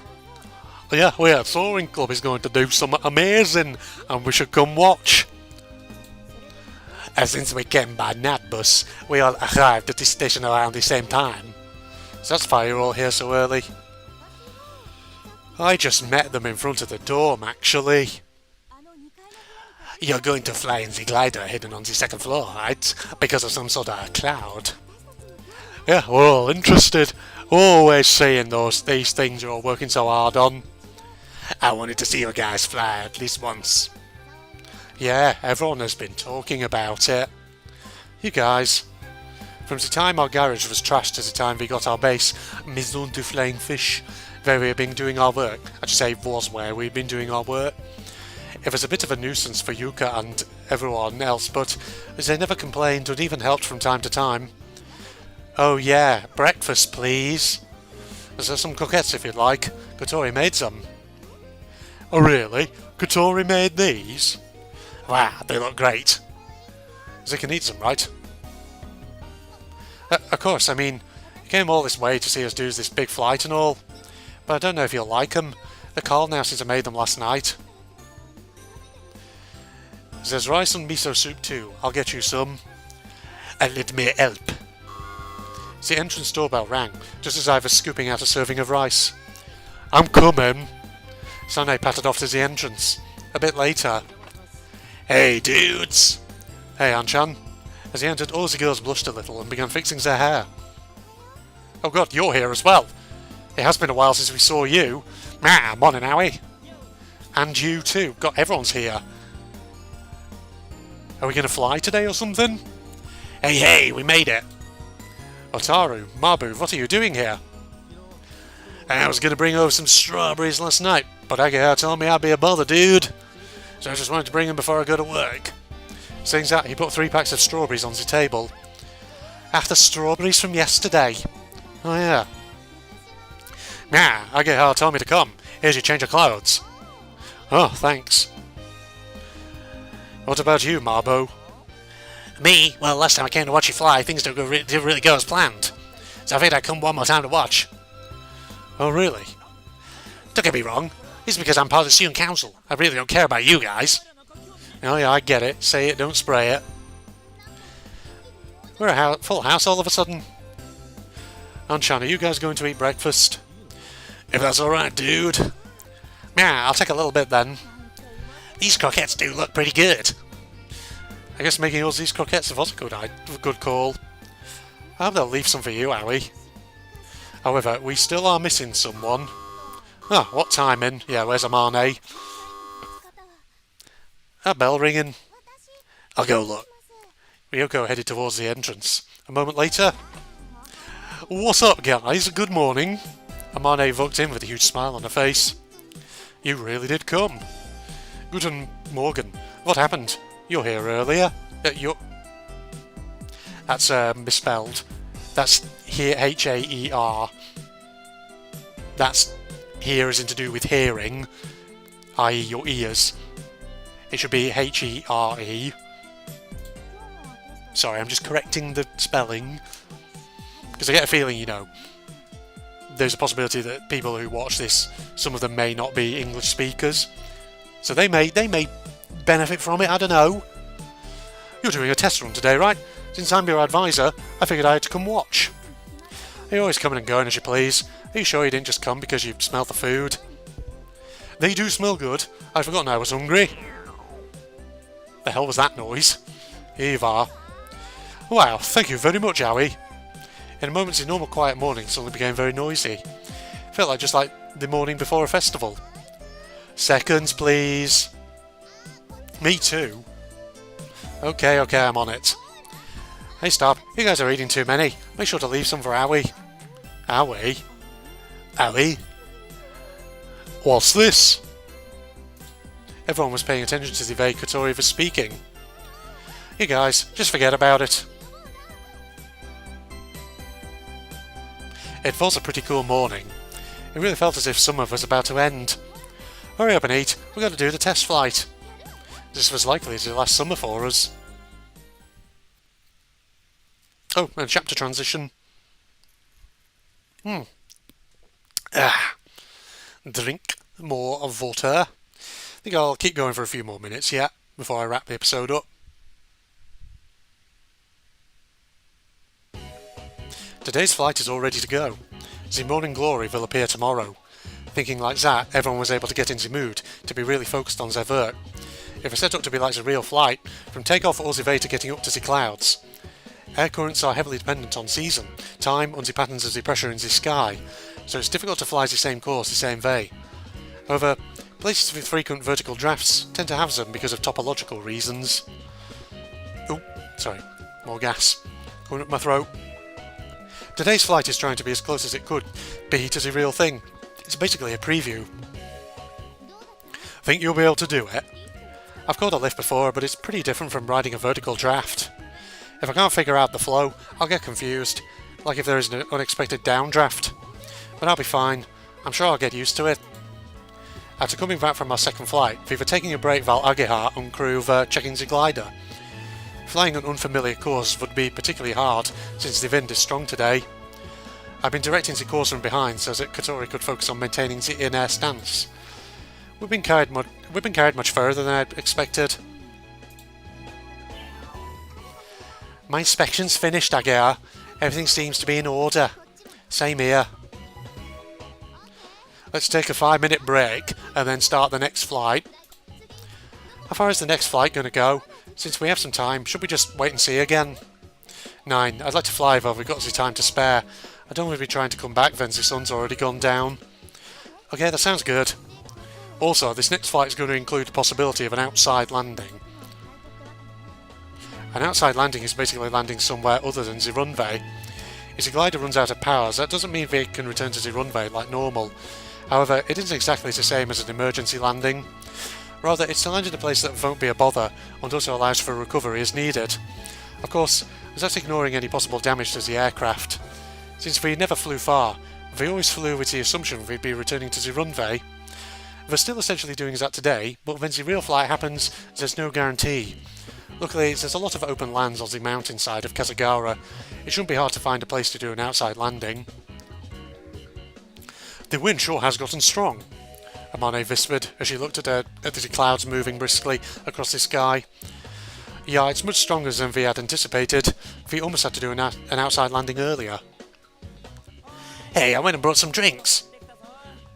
Yeah, we heard Soaring Club is going to do something amazing, and we should come watch. Since we came by night bus, we all arrived at the station around the same time. So that's why you're all here so early. I just met them in front of the dorm, actually. You're going to fly in the glider hidden on the second floor, right? Because of some sort of cloud. Yeah, we're all interested. Always saying these things you're all working so hard on. I wanted to see you guys fly at least once. Yeah, everyone has been talking about it. You guys. From the time our garage was trashed to the time we got our base, Maison du Flying Fish, where we've been doing our work. I should say was where we've been doing our work. It was a bit of a nuisance for Yuka and everyone else, but they never complained and even helped from time to time. Oh yeah, breakfast please. There's some croquettes if you'd like. Kotori made some. Oh really? Kotori made these? Wow, they look great. They can eat some, right? Of course, I mean, you came all this way to see us do this big flight and all, but I don't know if you'll like them. They're cold now since I made them last night. There's rice and miso soup too. I'll get you some. And let me help. The entrance doorbell rang, just as I was scooping out a serving of rice. I'm coming. Sane pattered off to the entrance. A bit later. Hey dudes! Hey Anchan. As he entered, all the girls blushed a little and began fixing their hair. Oh god, you're here as well! It has been a while since we saw you. Morning, Howie. And you too. God, everyone's here. Are we going to fly today or something? Hey, we made it! Otaru, Mabu, what are you doing here? I was going to bring over some strawberries last night, but Agahar told me I'd be a bother, dude. So I just wanted to bring them before I go to work. Saying that, he put 3 packs of strawberries on the table. The strawberries from yesterday. Oh yeah. Agahar told me to come. Here's your change of clothes. Oh, thanks. What about you, Marbo? Me? Well, last time I came to watch you fly, things didn't really go as planned. So I figured I'd come one more time to watch. Oh, really? Don't get me wrong. This is because I'm part of the student council. I really don't care about you guys. Oh yeah, I get it. Say it, don't spray it. We're a full house all of a sudden. Anchan, are you guys going to eat breakfast? If that's alright, dude. Yeah, I'll take a little bit then. These croquettes do look pretty good. I guess making us these croquettes was a good call. I hope they'll leave some for you, Howie. However, we still are missing someone. Oh, what timing? Yeah, where's Amane? A bell ringing. I'll go look. Ryoko headed towards the entrance. A moment later. What's up, guys? Good morning. Amane walked in with a huge smile on her face. You really did come. Guten Morgen. What happened? You're here earlier. That's misspelled. That's here H-A-E-R. That's here isn't to do with hearing, i.e. your ears. It should be H-E-R-E. Sorry, I'm just correcting the spelling. Because I get a feeling, you know, there's a possibility that people who watch this, some of them may not be English speakers. So they may benefit from it, I don't know. You're doing a test run today, right? Since I'm your advisor, I figured I had to come watch. You're always coming and going as you please. Are you sure you didn't just come because you smelled the food? They do smell good. I'd forgotten I was hungry. The hell was that noise? Here you are. Wow, thank you very much, Howie. In a moment, the normal quiet morning suddenly became very noisy. Felt like just like the morning before a festival. Seconds, please. Me too. Okay, I'm on it. Hey, stop. You guys are eating too many. Make sure to leave some for Howie. Howie? Howie? What's this? Everyone was paying attention to the way Kotori was speaking. You guys, just forget about it. It was a pretty cool morning. It really felt as if summer was about to end. Hurry up and eat, we've got to do the test flight. This was likely to last summer for us. Oh, and chapter transition. Drink more of water. I think I'll keep going for a few more minutes yet before I wrap the episode up. Today's flight is all ready to go. The morning glory will appear tomorrow. Thinking like that, everyone was able to get in the mood to be really focused on their work. It was set up to be like the real flight, from takeoff all the way to getting up to the clouds. Air currents are heavily dependent on season, time and the patterns of the pressure in the sky, so it's difficult to fly the same course the same way. However, places with frequent vertical drafts tend to have them because of topological reasons. Oh, sorry, more gas going up my throat. Today's flight is trying to be as close as it could be to the real thing. It's basically a preview. Think you'll be able to do it? I've caught a lift before, but it's pretty different from riding a vertical draft. If I can't figure out the flow, I'll get confused, like if there is an unexpected downdraft. But I'll be fine. I'm sure I'll get used to it. After coming back from our second flight, we were taking a break while Ohhhh and crew were checking the glider. Flying an unfamiliar course would be particularly hard, since the wind is strong today. I've been directing the course from behind so that Kotori could focus on maintaining the in-air stance. We've been carried much further than I'd expected. My inspection's finished, Ohhhh. Everything seems to be in order. Same here. Let's take a 5-minute break and then start the next flight. How far is the next flight going to go? Since we have some time, should we just wait and see again? 9. I'd like to fly while we've got the time to spare. I don't want to be trying to come back when the sun's already gone down. Okay, that sounds good. Also, this next flight is going to include the possibility of an outside landing. An outside landing is basically landing somewhere other than the runway. If the glider runs out of power, that doesn't mean we can return to the runway like normal. However, it isn't exactly the same as an emergency landing. Rather, it's to land in a place that won't be a bother and also allows for recovery as needed. Of course, that's ignoring any possible damage to the aircraft. Since we never flew far, we always flew with the assumption we'd be returning to the runway. We're still essentially doing that today, but when the real flight happens, there's no guarantee. Luckily, there's a lot of open lands on the mountainside of Kazagara. It shouldn't be hard to find a place to do an outside landing. The wind sure has gotten strong, Amane whispered as she looked at the clouds moving briskly across the sky. Yeah, it's much stronger than we had anticipated. We almost had to do an outside landing earlier. Hey, I went and brought some drinks.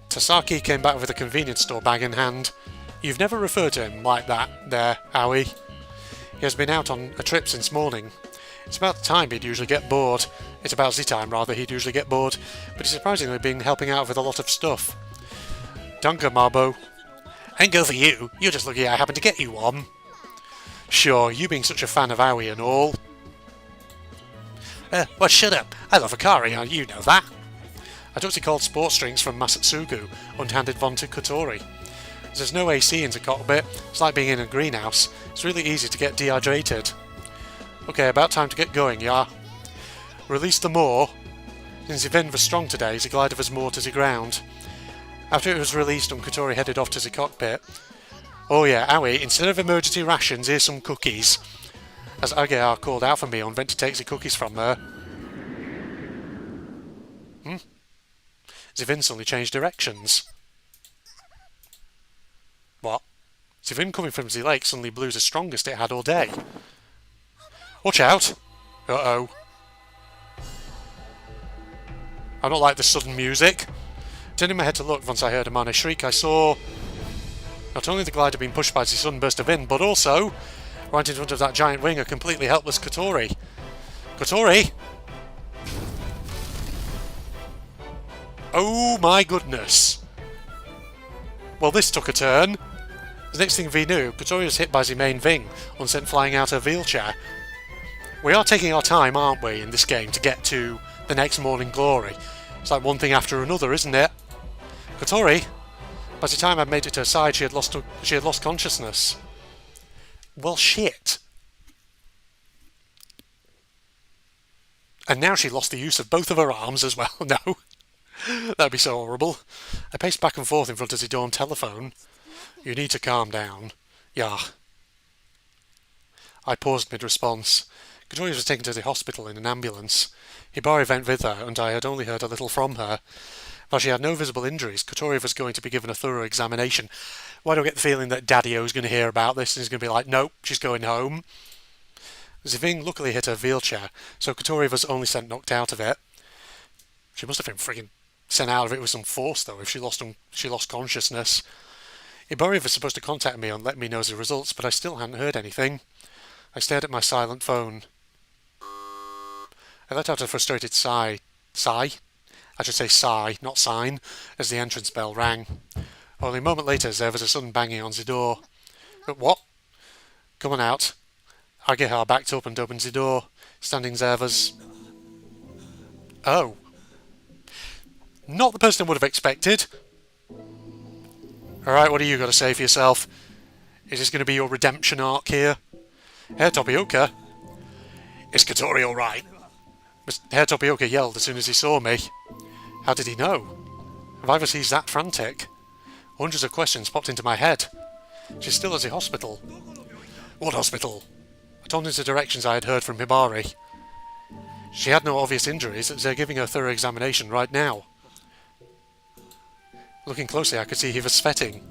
Tasaki came back with a convenience store bag in hand. You've never referred to him like that, there, Aoi. He has been out on a trip since morning. It's about the time he'd usually get bored. It's about the time, rather, he'd usually get bored, but he's surprisingly been helping out with a lot of stuff. Danke, Marbo. Ain't go for you. You're just lucky I happened to get you one. Sure, you being such a fan of Aoi and all. Well, shut up. I love Akari, you know that. I took the cold sports drinks from Masatsugu and handed one to Kotori. There's no AC in the cockpit. It's like being in a greenhouse. It's really easy to get dehydrated. Okay, about time to get going, yeah? Release the moor. Since the wind was strong today, the glider was moored to the ground. After it was released and Kotori headed off to the cockpit. Oh yeah, Aoi, instead of emergency rations, here's some cookies. As Ohhhh called out for me and went to take the cookies from her. The wind suddenly changed directions. What? The wind coming from the lake suddenly blew the strongest it had all day. Watch out! Uh-oh. I don't like the sudden music. Turning my head to look, once I heard Amane shriek, I saw not only the glider being pushed by the sudden burst of wind, but also, right in front of that giant wing, a completely helpless Kotori. Kotori! Oh my goodness! Well, this took a turn. The next thing we knew, Kotori was hit by the main wing and sent flying out her wheelchair. We are taking our time, aren't we, in this game to get to the next morning glory. It's like one thing after another, isn't it? Kotori! By the time I'd made it to her side, she had lost consciousness. Well, shit. And now she lost the use of both of her arms as well. No. That'd be so horrible. I paced back and forth in front of the dorm telephone. You need to calm down. Yeah. I paused mid-response. Katori was taken to the hospital in an ambulance. Hibari went with her, and I had only heard a little from her. While she had no visible injuries, Katori was going to be given a thorough examination. Why do I get the feeling that Daddy-O's going to hear about this and he's going to be like, nope, she's going home? Ziving luckily hit her wheelchair, so Katori was only sent knocked out of it. She must have been friggin' sent out of it with some force, though, if she lost consciousness. Hibari was supposed to contact me and let me know the results, but I still hadn't heard anything. I stared at my silent phone. I let out a frustrated sigh. Sigh? I should say sigh, not sign, as the entrance bell rang. Only a moment later, there was a sudden banging on the door. But what? Come on out. Agihar backed up and opened the door. Standing there was... Oh. Not the person I would have expected. Alright, what do you got to say for yourself? Is this going to be your redemption arc here? Herr Topioka? Is Katori alright? Herr Topioka yelled as soon as he saw me. How did he know? Why was he that frantic? Hundreds of questions popped into my head. She's still at the hospital. What hospital? I told him the directions I had heard from Hibari. She had no obvious injuries, as they're giving her a thorough examination right now. Looking closely, I could see he was sweating.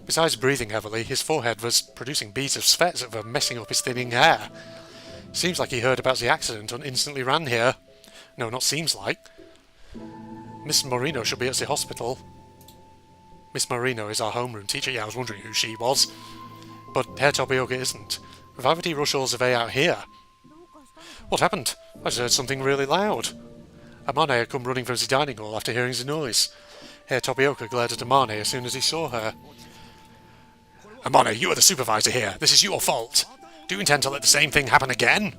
Besides breathing heavily, his forehead was producing beads of sweat that were messing up his thinning hair. Seems like he heard about the accident and instantly ran here. No, not seems like. Miss Moreno should be at the hospital. Miss Moreno is our homeroom teacher. Yeah, I was wondering who she was. But Herr Topioka isn't. Why would he rush all the way out here? What happened? I just heard something really loud. Amane had come running from the dining hall after hearing the noise. Herr Topioka glared at Amane as soon as he saw her. Amane, you are the supervisor here. This is your fault. Do you intend to let the same thing happen again?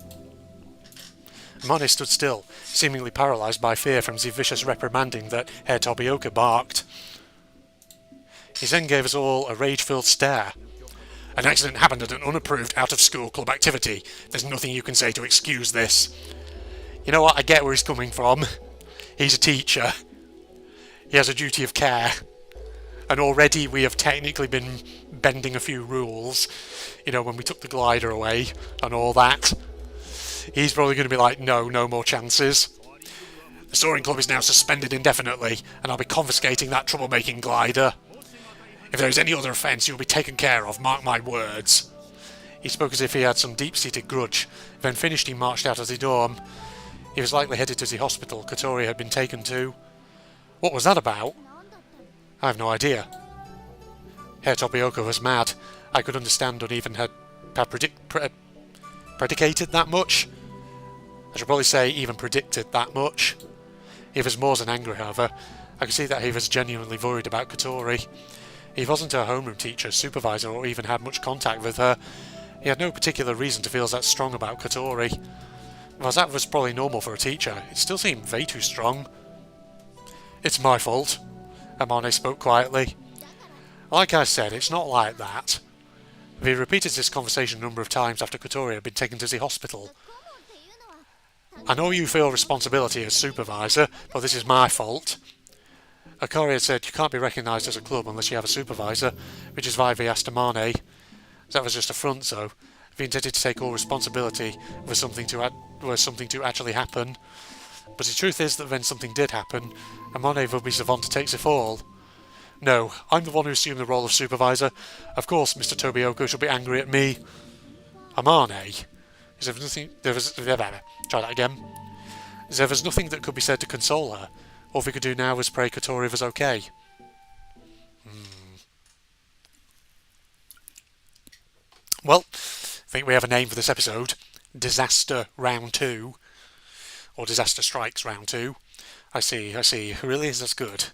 Amane stood still, seemingly paralysed by fear from the vicious reprimanding that Herr Topioka barked. He then gave us all a rage-filled stare. An accident happened at an unapproved out-of-school club activity. There's nothing you can say to excuse this. You know what? I get where he's coming from. He's a teacher. He has a duty of care. And already we have technically been bending a few rules. You know, when we took the glider away and all that. He's probably going to be like, no more chances. The soaring club is now suspended indefinitely, and I'll be confiscating that troublemaking glider. If there is any other offence, you'll be taken care of, mark my words. He spoke as if he had some deep-seated grudge. When finished, he marched out of the dorm. He was likely headed to the hospital Katori had been taken to. What was that about? I have no idea. Herr Topioka was mad. I could understand and even had predicated that much. I should probably say even predicted that much. He was more than angry, however. I could see that he was genuinely worried about Katori. He wasn't her homeroom teacher, supervisor, or even had much contact with her. He had no particular reason to feel that strong about Katori. While that was probably normal for a teacher, it still seemed way too strong. It's my fault. Amane spoke quietly. Like I said, it's not like that. We repeated this conversation a number of times after Katori had been taken to the hospital. I know you feel responsibility as supervisor, but this is my fault. Akari had said you can't be recognised as a club unless you have a supervisor, which is why we asked Amane. That was just a front, though. We intended to take all responsibility were something to actually happen. But the truth is that when something did happen, Amane would be the one to take the fall. No, I'm the one who assumed the role of supervisor. Of course, Mr. Tobioka should be angry at me. Amane? Is there nothing... Try that again. There was nothing that could be said to console her. All we could do now was pray Katori was okay. Well, I think we have a name for this episode. Disaster Round 2. Or Disaster Strikes Round 2. I see. Really? That's good.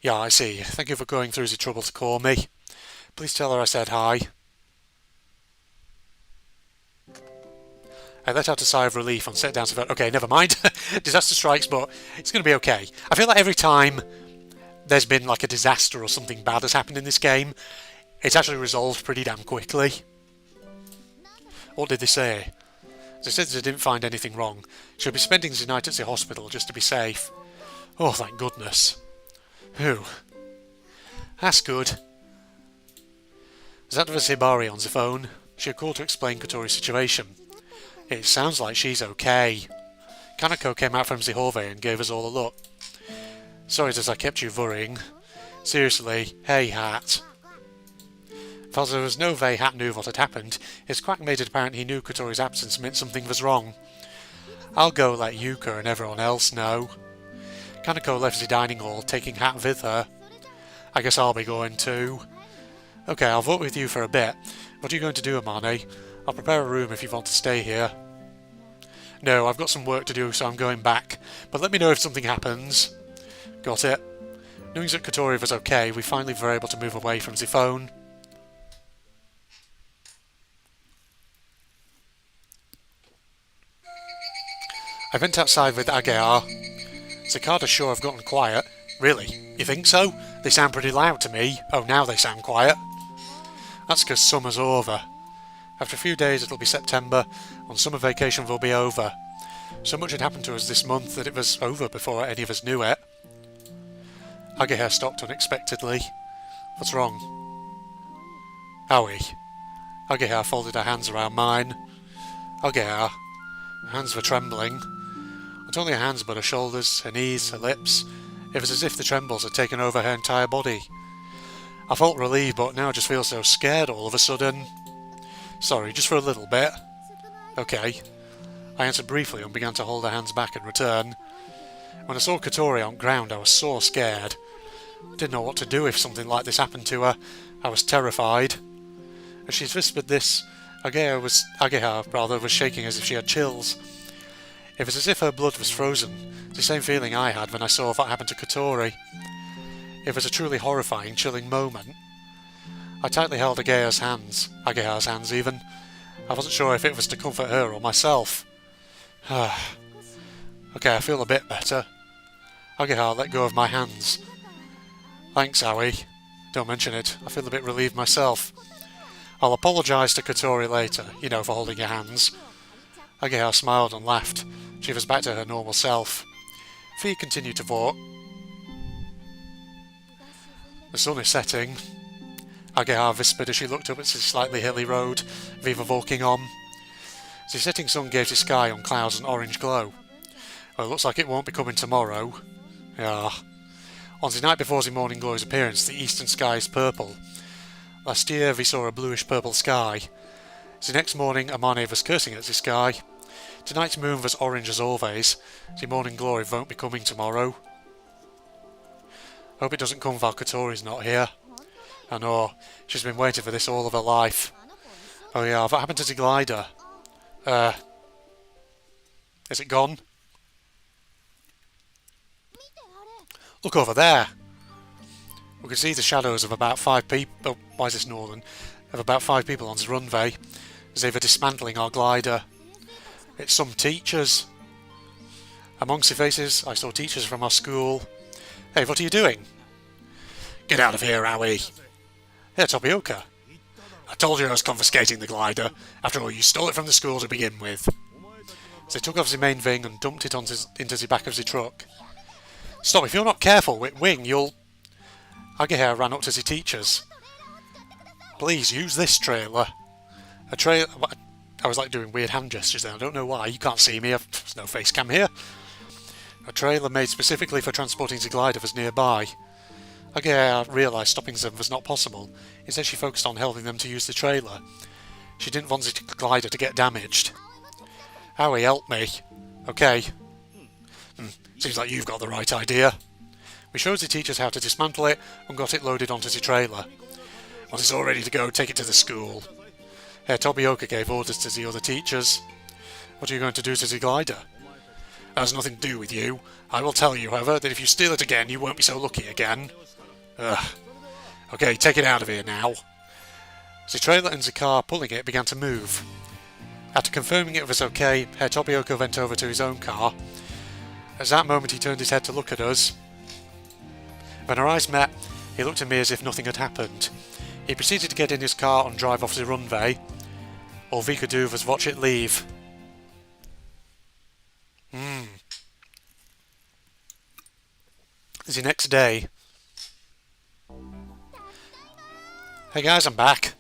Yeah, I see. Thank you for going through the trouble to call me. Please tell her I said hi. I let out a sigh of relief and sat down to vote. Okay, never mind. Disaster strikes, but it's going to be okay. I feel like every time there's been like a disaster or something bad has happened in this game, it's actually resolved pretty damn quickly. What did they say? They said they didn't find anything wrong. She'll be spending the night at the hospital just to be safe. Oh, thank goodness. Whew. That's good. That was Hibari on the phone. She had called to explain Katori's situation. It sounds like she's okay. Kanako came out from the hallway and gave us all a look. Sorry that I kept you worrying. Seriously, hey Hat. While there was no way Hat knew what had happened, his quack made it apparent he knew Kotori's absence meant something was wrong. I'll go let Yuka and everyone else know. Kanako left the dining hall, taking Hat with her. I guess I'll be going too. Okay, I'll vote with you for a bit. What are you going to do, Amane? I'll prepare a room if you want to stay here. No, I've got some work to do, so I'm going back. But let me know if something happens. Got it. Knowing that Kotori was okay, we finally were able to move away from the phone. I went outside with Agear. Cicadas sure have gotten quiet. Really? You think so? They sound pretty loud to me. Oh, now they sound quiet. That's because summer's over. After a few days it'll be September, and summer vacation will be over. So much had happened to us this month that it was over before any of us knew it. Ageir stopped unexpectedly. What's wrong? Aoi. Ageir folded her hands around mine. Ageir. Her hands were trembling. Not only her hands but her shoulders, her knees, her lips. It was as if the trembles had taken over her entire body. I felt relieved, but now I just feel so scared all of a sudden. Sorry, just for a little bit. Okay. I answered briefly and began to hold her hands back in return. When I saw Kotori on ground, I was so scared. I didn't know what to do if something like this happened to her. I was terrified. As she whispered this, Ageir was shaking as if she had chills. It was as if her blood was frozen, the same feeling I had when I saw what happened to Kotori. It was a truly horrifying, chilling moment. I tightly held Ageir's hands even. I wasn't sure if it was to comfort her or myself. Okay, I feel a bit better. Ageir let go of my hands. Thanks, Aoi. Don't mention it, I feel a bit relieved myself. I'll apologise to Kotori later, you know, for holding your hands. Ageir smiled and laughed. She was back to her normal self. Fee continued to walk. The sun is setting. Ageir whispered as she looked up at the slightly hilly road we were walking on. The setting sun gave the sky on clouds an orange glow. Well, it looks like it won't be coming tomorrow. Yeah. On the night before the morning glory's appearance, the eastern sky is purple. Last year we saw a bluish-purple sky. The next morning Amane was cursing at the sky. Tonight's moon was orange as always. The morning glory won't be coming tomorrow. Hope it doesn't come while Kotori's not here. I know, she's been waiting for this all of her life. Oh yeah, what happened to the glider? Is it gone? Look over there! We can see the shadows of about 5 people... Oh, why is this northern? Of about 5 people on the runway, as they were dismantling our glider. It's some teachers. Amongst the faces, I saw teachers from our school. Hey, what are you doing? Get out of here, Aoi. Here, Topioka. I told you I was confiscating the glider. After all, you stole it from the school to begin with. So they took off the main wing and dumped it into the back of the truck. Stop, if you're not careful with wing, you'll... Ageir ran up to the teachers. Please, use this trailer. A trailer... I was like doing weird hand gestures there, I don't know why, you can't see me, there's no face cam here. A trailer made specifically for transporting the glider was nearby. Ageir realised stopping them was not possible. Instead she focused on helping them to use the trailer. She didn't want the glider to get damaged. Aoi, help me. Okay. Seems like you've got the right idea. We showed the teachers how to dismantle it and got it loaded onto the trailer. Once it's all ready to go, take it to the school. Herr Tobioka gave orders to the other teachers. What are you going to do to the glider? That has nothing to do with you. I will tell you, however, that if you steal it again, you won't be so lucky again. Ugh. Okay, take it out of here now. The trailer and the car pulling it began to move. After confirming it was okay, Herr Tobioka went over to his own car. At that moment he turned his head to look at us. When our eyes met, he looked at me as if nothing had happened. He proceeded to get in his car and drive off the runway. All we could do was watch it leave. The next day. Hey guys, I'm back.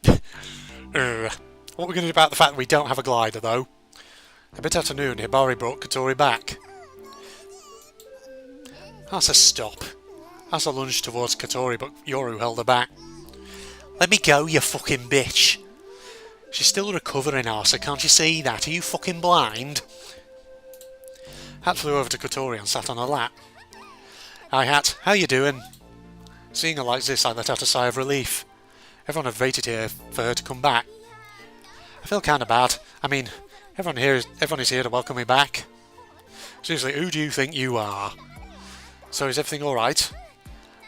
What are we going to do about the fact that we don't have a glider though? A bit after noon, Hibari brought Kotori back. Asa stop. Asa lunged towards Kotori, but Yoru held her back. Let me go, you fucking bitch. She's still recovering, Asa, can't you see that? Are you fucking blind? Hat flew over to Kotori and sat on her lap. Hi Hat, how you doing? Seeing her like this, I let out a sigh of relief. Everyone had waited here for her to come back. I feel kinda bad. I mean, everyone is here to welcome me back. Seriously, who do you think you are? So is everything alright?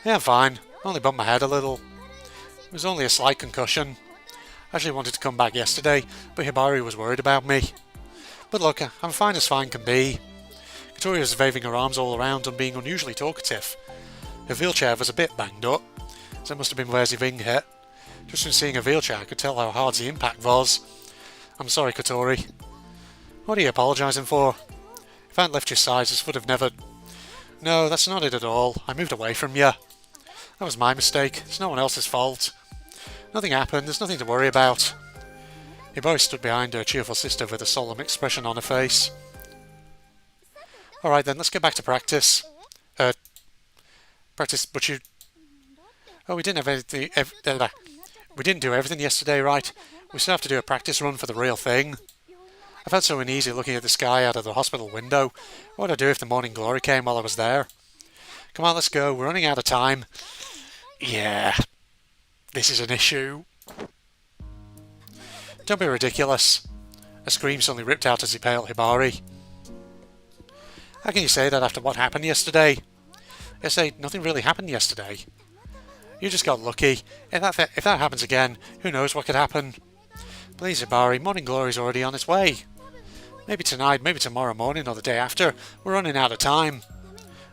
Yeah, I'm fine. Only bumped my head a little. It was only a slight concussion. I actually wanted to come back yesterday, but Hibari was worried about me. But look, I'm fine as fine can be. Kotori was waving her arms all around and being unusually talkative. Her wheelchair was a bit banged up, so it must have been where Ziving hit. Just from seeing her wheelchair, I could tell how hard the impact was. I'm sorry, Kotori. What are you apologising for? If I hadn't left your side, this would have never... No, that's not it at all. I moved away from you. That was my mistake. It's no one else's fault. Nothing happened. There's nothing to worry about. Hibari stood behind her cheerful sister with a solemn expression on her face. Alright then, let's get back to practice. Practice, but you... Oh, we didn't have anything... We didn't do everything yesterday, right? We still have to do a practice run for the real thing. I felt so uneasy looking at the sky out of the hospital window. What would I do if the morning glory came while I was there? Come on, let's go. We're running out of time. Yeah. This is an issue. Don't be ridiculous. A scream suddenly ripped out as he paled Hibari. How can you say that after what happened yesterday? Yesterday, nothing really happened yesterday. You just got lucky. If that happens again, who knows what could happen? Please, Hibari, morning glory's already on its way. Maybe tonight, maybe tomorrow morning or the day after. We're running out of time.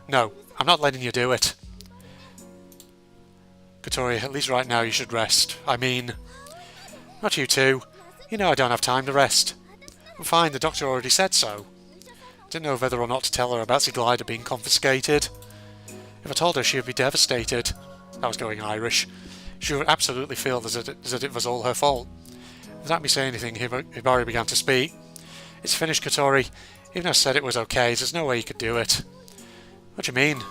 No, I'm not letting you do it. Kotori, at least right now you should rest. I mean... Not you too. You know I don't have time to rest. I'm fine, the doctor already said so. Didn't know whether or not to tell her about the glider being confiscated. If I told her she would be devastated. I was going Irish. She would absolutely feel that it was all her fault. Without me saying anything, Hibari began to speak. It's finished, Kotori. Even I said it was okay, there's no way you could do it. What do you mean?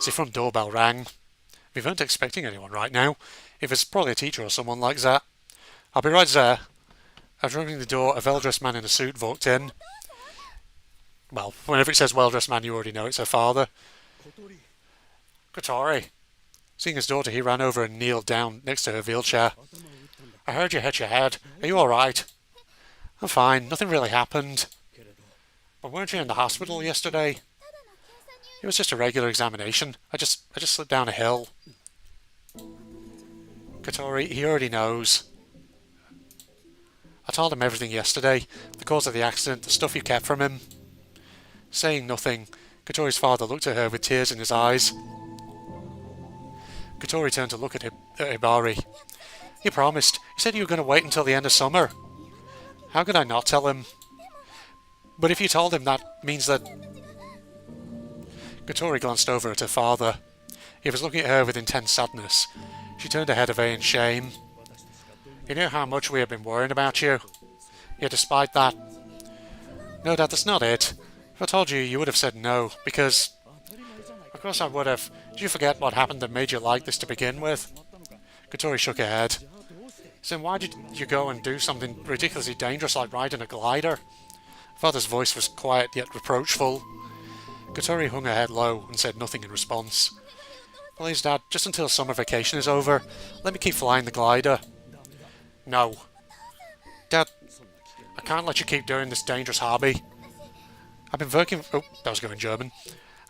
The front doorbell rang. We weren't expecting anyone right now. It was probably a teacher or someone like that. I'll be right there. After opening the door, a well-dressed man in a suit walked in. Well, whenever it says well-dressed man, you already know it's her father. Kotori. Seeing his daughter, he ran over and kneeled down next to her wheelchair. I heard you hit your head. Are you alright? I'm fine. Nothing really happened. But weren't you in the hospital yesterday? It was just a regular examination. I just slipped down a hill. Kotori, he already knows. I told him everything yesterday. The cause of the accident, the stuff you kept from him. Saying nothing, Kotori's father looked at her with tears in his eyes. Kotori turned to look at Hibari. You promised. You said you were going to wait until the end of summer. How could I not tell him? But if you told him, that means that... Kotori glanced over at her father. He was looking at her with intense sadness. She turned her head away in shame. You knew how much we had been worrying about you. Yet despite that... No, Dad, that's not it. If I told you, you would have said no, because... Of course I would have. Did you forget what happened that made you like this to begin with? Kotori shook her head. So then why did you go and do something ridiculously dangerous like riding a glider? Father's voice was quiet yet reproachful. Kotori hung her head low and said nothing in response. Please, Dad, just until summer vacation is over, let me keep flying the glider. No. Dad, I can't let you keep doing this dangerous hobby. I've been working... Oh, that was going German.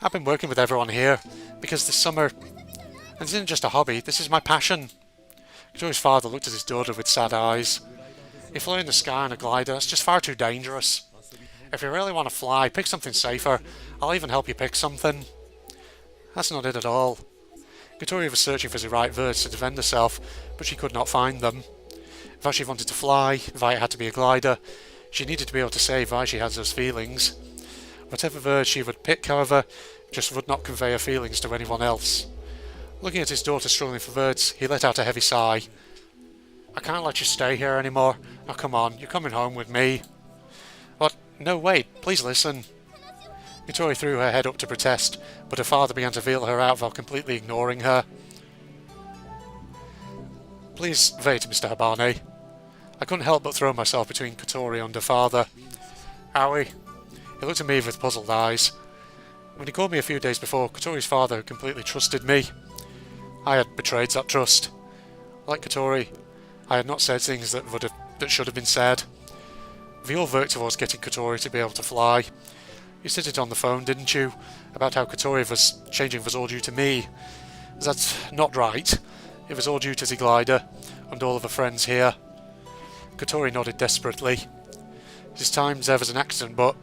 I've been working with everyone here, because this summer... And this isn't just a hobby, this is my passion. Kotori's father looked at his daughter with sad eyes. You fly in the sky on a glider, that's just far too dangerous. If you really want to fly, pick something safer. I'll even help you pick something. That's not it at all. Kotori was searching for the right words to defend herself, but she could not find them. If she wanted to fly, if it had to be a glider, she needed to be able to say why she had those feelings. Whatever word she would pick, however, just would not convey her feelings to anyone else. Looking at his daughter struggling for words, he let out a heavy sigh. I can't let you stay here anymore. Now come on, you're coming home with me. What? No, wait, please listen. Katori threw her head up to protest, but her father began to feel her out while completely ignoring her. Please wait, Mr. Habane. I couldn't help but throw myself between Katori and her father. Howie. He looked at me with puzzled eyes. When he called me a few days before, Katori's father had completely trusted me. I had betrayed that trust. Like Katori, I had not said things that should have been said. We all worked towards getting Katori to be able to fly. You said it on the phone, didn't you? About how Katori was changing was all due to me. That's not right. It was all due to the glider and all of her friends here. Katori nodded desperately. This time there was an accident, but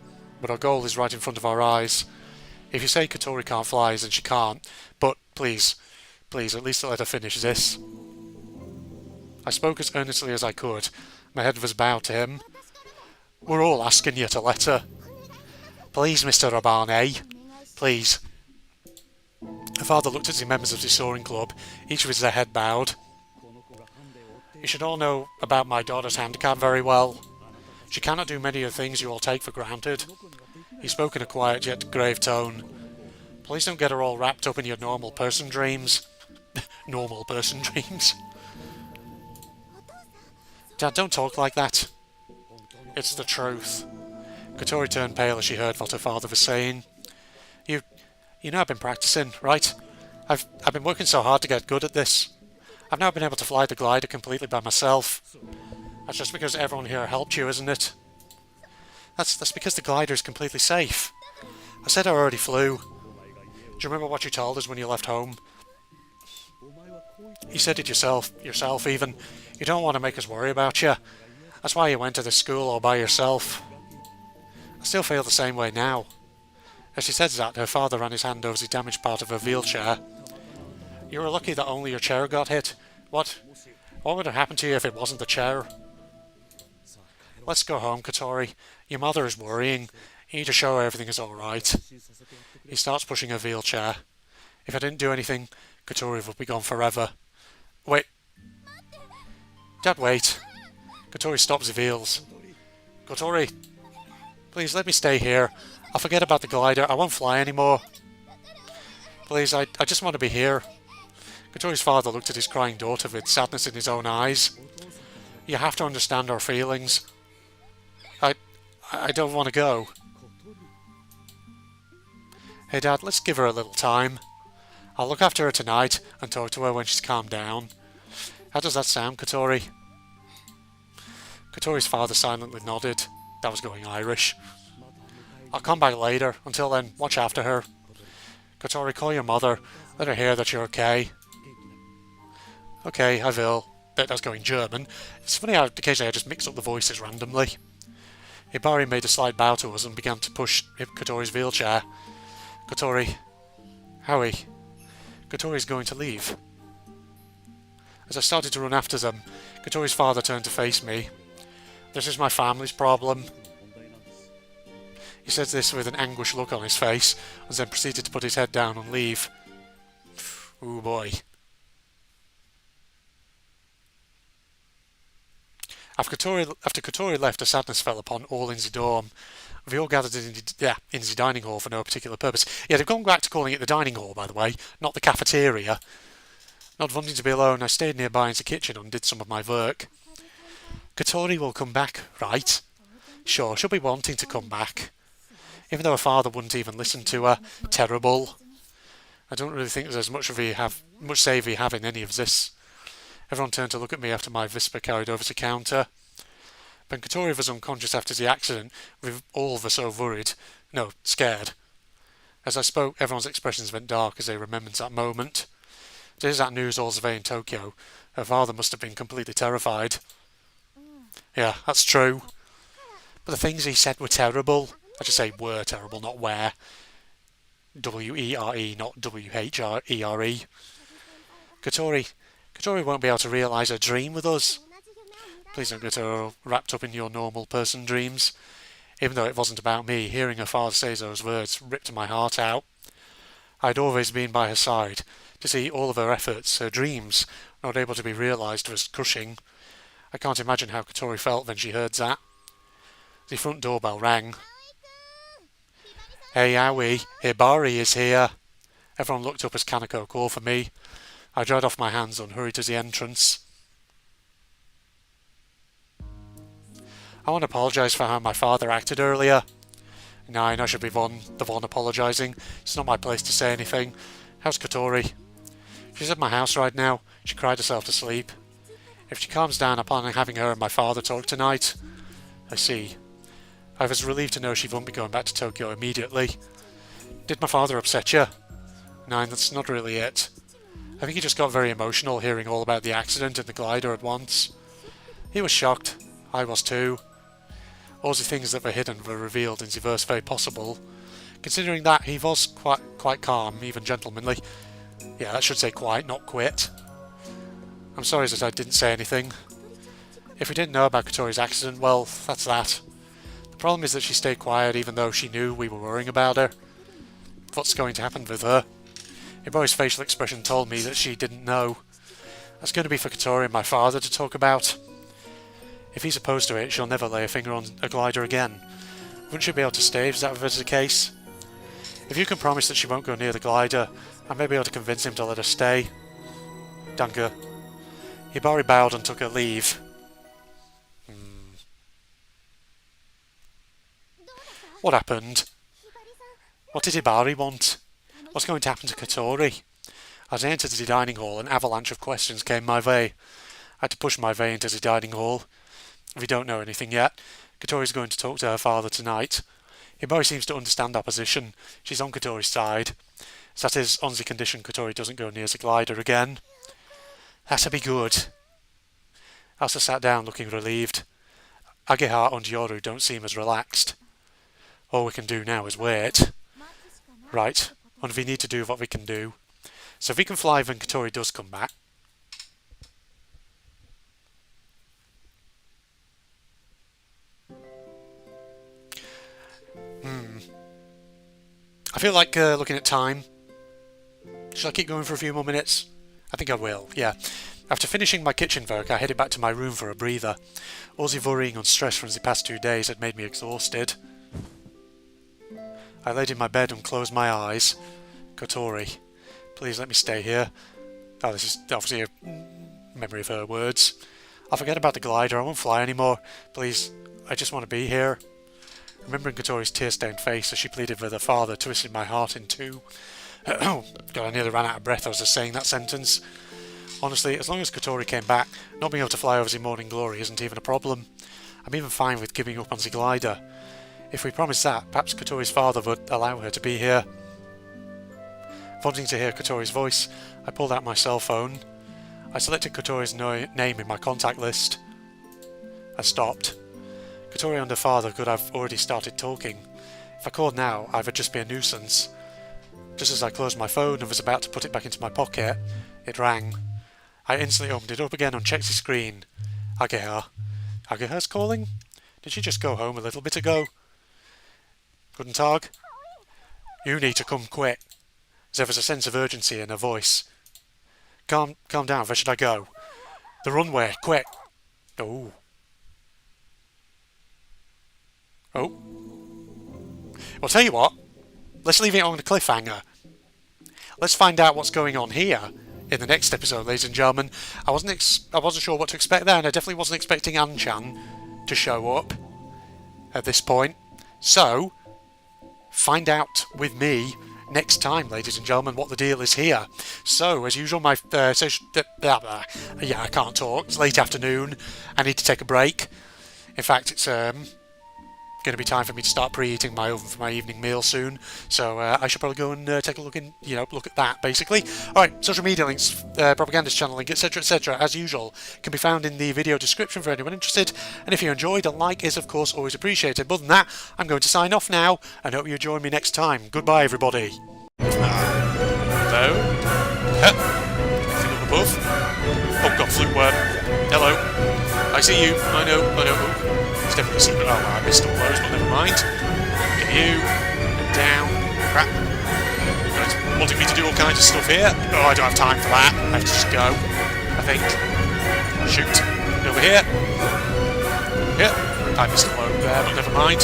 our goal is right in front of our eyes. If you say Katori can't fly, then she can't. But please, at least let her finish this. I spoke as earnestly as I could. My head was bowed to him. We're all asking you to let her. Please, Mr. Habane. Please. Her father looked at the members of the soaring club, each with their head bowed. You should all know about my daughter's handicap very well. She cannot do many of the things you all take for granted. He spoke in a quiet yet grave tone. Please don't get her all wrapped up in your normal person dreams. Normal person dreams. Dad, don't talk like that. It's the truth. Katori turned pale as she heard what her father was saying. You know I've been practicing, right? I've been working so hard to get good at this. I've now been able to fly the glider completely by myself. That's just because everyone here helped you, isn't it? That's because the glider is completely safe. I said I already flew. Do you remember what you told us when you left home? You said it yourself even. You don't want to make us worry about you. That's why you went to this school all by yourself. I still feel the same way now. As she said that, her father ran his hand over the damaged part of her wheelchair. You were lucky that only your chair got hit. What would have happened to you if it wasn't the chair? Let's go home, Katori. Your mother is worrying. You need to show her everything is alright. He starts pushing her wheelchair. If I didn't do anything, Katori would be gone forever. Wait. Dad, wait. Katori stops the wheels. Katori, please let me stay here. I'll forget about the glider. I won't fly anymore. Please, I just want to be here. Katori's father looked at his crying daughter with sadness in his own eyes. You have to understand our feelings. I don't want to go. Hey Dad, let's give her a little time. I'll look after her tonight and talk to her when she's calmed down. How does that sound, Katori? Katori's father silently nodded. That was going Irish. I'll come back later. Until then, watch after her. Katori, call your mother. Let her hear that you're okay. Okay, I will. That's going German. It's funny how occasionally I just mix up the voices randomly. Hibari made a slight bow to us and began to push Katori's wheelchair. Katori. Howie. Katori's going to leave. As I started to run after them, Katori's father turned to face me. This is my family's problem. He said this with an anguished look on his face, and then proceeded to put his head down and leave. Ooh boy. After Katori left, a sadness fell upon all in the dorm. We all gathered in the dining hall for no particular purpose. Yeah, they've gone back to calling it the dining hall, by the way, not the cafeteria. Not wanting to be alone, I stayed nearby in the kitchen and did some of my work. Katori will come back, right? Sure, she'll be wanting to come back. Even though her father wouldn't even listen to her. Terrible. I don't really think there's much say we have in any of this. Everyone turned to look at me after my whisper carried over the counter. When Katori was unconscious after the accident, we all were so worried. No, scared. As I spoke, everyone's expressions went dark as they remembered that moment. To hear that news all the way in Tokyo, her father must have been completely terrified. Yeah, that's true. But the things he said were terrible. I should say were terrible, not were. W-E-R-E, not W-H-R-E-R-E. Katori won't be able to realise her dream with us. Please don't get her wrapped up in your normal person dreams. Even though it wasn't about me, hearing her father say those words ripped my heart out. I'd always been by her side. To see all of her efforts, her dreams, not able to be realised was crushing. I can't imagine how Katori felt when she heard that. The front doorbell rang. Hey, Owie, Hibari is here. Everyone looked up as Kaneko called for me. I dried off my hands and hurried to the entrance. I want to apologise for how my father acted earlier. Nine, I should be the one apologising. It's not my place to say anything. How's Kotori? She's at my house right now. She cried herself to sleep. If she calms down, I plan on having her and my father talk tonight. I see. I was relieved to know she won't be going back to Tokyo immediately. Did my father upset you? Nine, that's not really it. I think he just got very emotional hearing all about the accident and the glider at once. He was shocked. I was too. All the things that were hidden were revealed in the worst way possible. Considering that, he was quite calm, even gentlemanly. Yeah, that should say quite, not quit. I'm sorry that I didn't say anything. If we didn't know about Kotori's accident, well, that's that. The problem is that she stayed quiet even though she knew we were worrying about her. What's going to happen with her? Hibari's facial expression told me that she didn't know. That's going to be for Kotori and my father to talk about. If he's opposed to it, she'll never lay a finger on a glider again. Wouldn't she be able to stay if that was the case? If you can promise that she won't go near the glider, I may be able to convince him to let her stay. Danke. Hibari bowed and took her leave. What happened? What did Hibari want? What's going to happen to Kotori? As I entered the dining hall, an avalanche of questions came my way. I had to push my way into the dining hall. If you don't know anything yet, Kotori's going to talk to her father tonight. Hibari seems to understand our position. She's on Kotori's side. That is, on the condition Kotori doesn't go near the glider again. That'll be good. Asa sat down looking relieved. Ageha and Yoru don't seem as relaxed. All we can do now is wait. Right, and we need to do what we can do. So if we can fly when Kotori does come back. I feel like looking at time. Shall I keep going for a few more minutes? I think I will, yeah. After finishing my kitchen work, I headed back to my room for a breather. All the worrying and stress from the past 2 days had made me exhausted. I laid in my bed and closed my eyes. Kotori, please let me stay here. Oh, this is obviously a memory of her words. I'll forget about the glider, I won't fly anymore. Please, I just want to be here. Remembering Kotori's tear-stained face as she pleaded with her father twisted my heart in two. God, I nearly ran out of breath as I was saying that sentence. Honestly, as long as Kotori came back, not being able to fly over the morning glory isn't even a problem. I'm even fine with giving up on the glider. If we promise that, perhaps Kotori's father would allow her to be here. Wanting to hear Kotori's voice, I pulled out my cell phone. I selected Kotori's name in my contact list. I stopped. Kotori and her father could have already started talking. If I called now, I would just be a nuisance. Just as I closed my phone and was about to put it back into my pocket, it rang. I instantly opened it up again and checked the screen. Ageha. Ageha's calling? Did she just go home a little bit ago? Guten Tag? You need to come quick. There was a sense of urgency in her voice. Calm down, where should I go? The runway, quick! Oh. Oh. Well, tell you what. Let's leave it on a cliffhanger. Let's find out what's going on here in the next episode, ladies and gentlemen. I wasn't sure what to expect there, and I definitely wasn't expecting An-chan to show up at this point. So, find out with me next time, ladies and gentlemen, what the deal is here. So, as usual, my yeah, I can't talk. It's late afternoon. I need to take a break. In fact, it's going to be time for me to start preheating my oven for my evening meal soon, so I should probably go and take a look at that, basically. Alright, social media links, propagandist channel link, etc, as usual, can be found in the video description for anyone interested, and if you enjoyed, a like is of course always appreciated. But other than that, I'm going to sign off now, and hope you join me next time. Goodbye, everybody. Hello? Anything up above? Oh god, flute worm. Hello. I see you. I know. It's definitely a secret. Oh, I missed all those, but never mind. Get you. And down. Crap. You guys wanting me to do all kinds of stuff here? Oh, I don't have time for that. I have to just go. I think. Shoot. And over here. Yeah. I missed a load there. there, but never mind.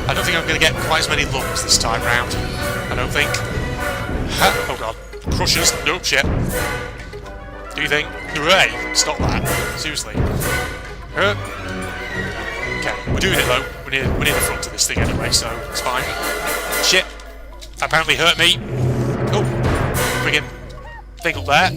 I don't think I'm going to get quite as many lumps this time round. I don't think. Ha! Oh god. Crushers. No, shit. Do you think? Hooray! Stop that. Seriously. Okay, we're doing it though. We're near the front of this thing anyway, so it's fine. Shit! Apparently hurt me. Oh! Friggin' thing up there.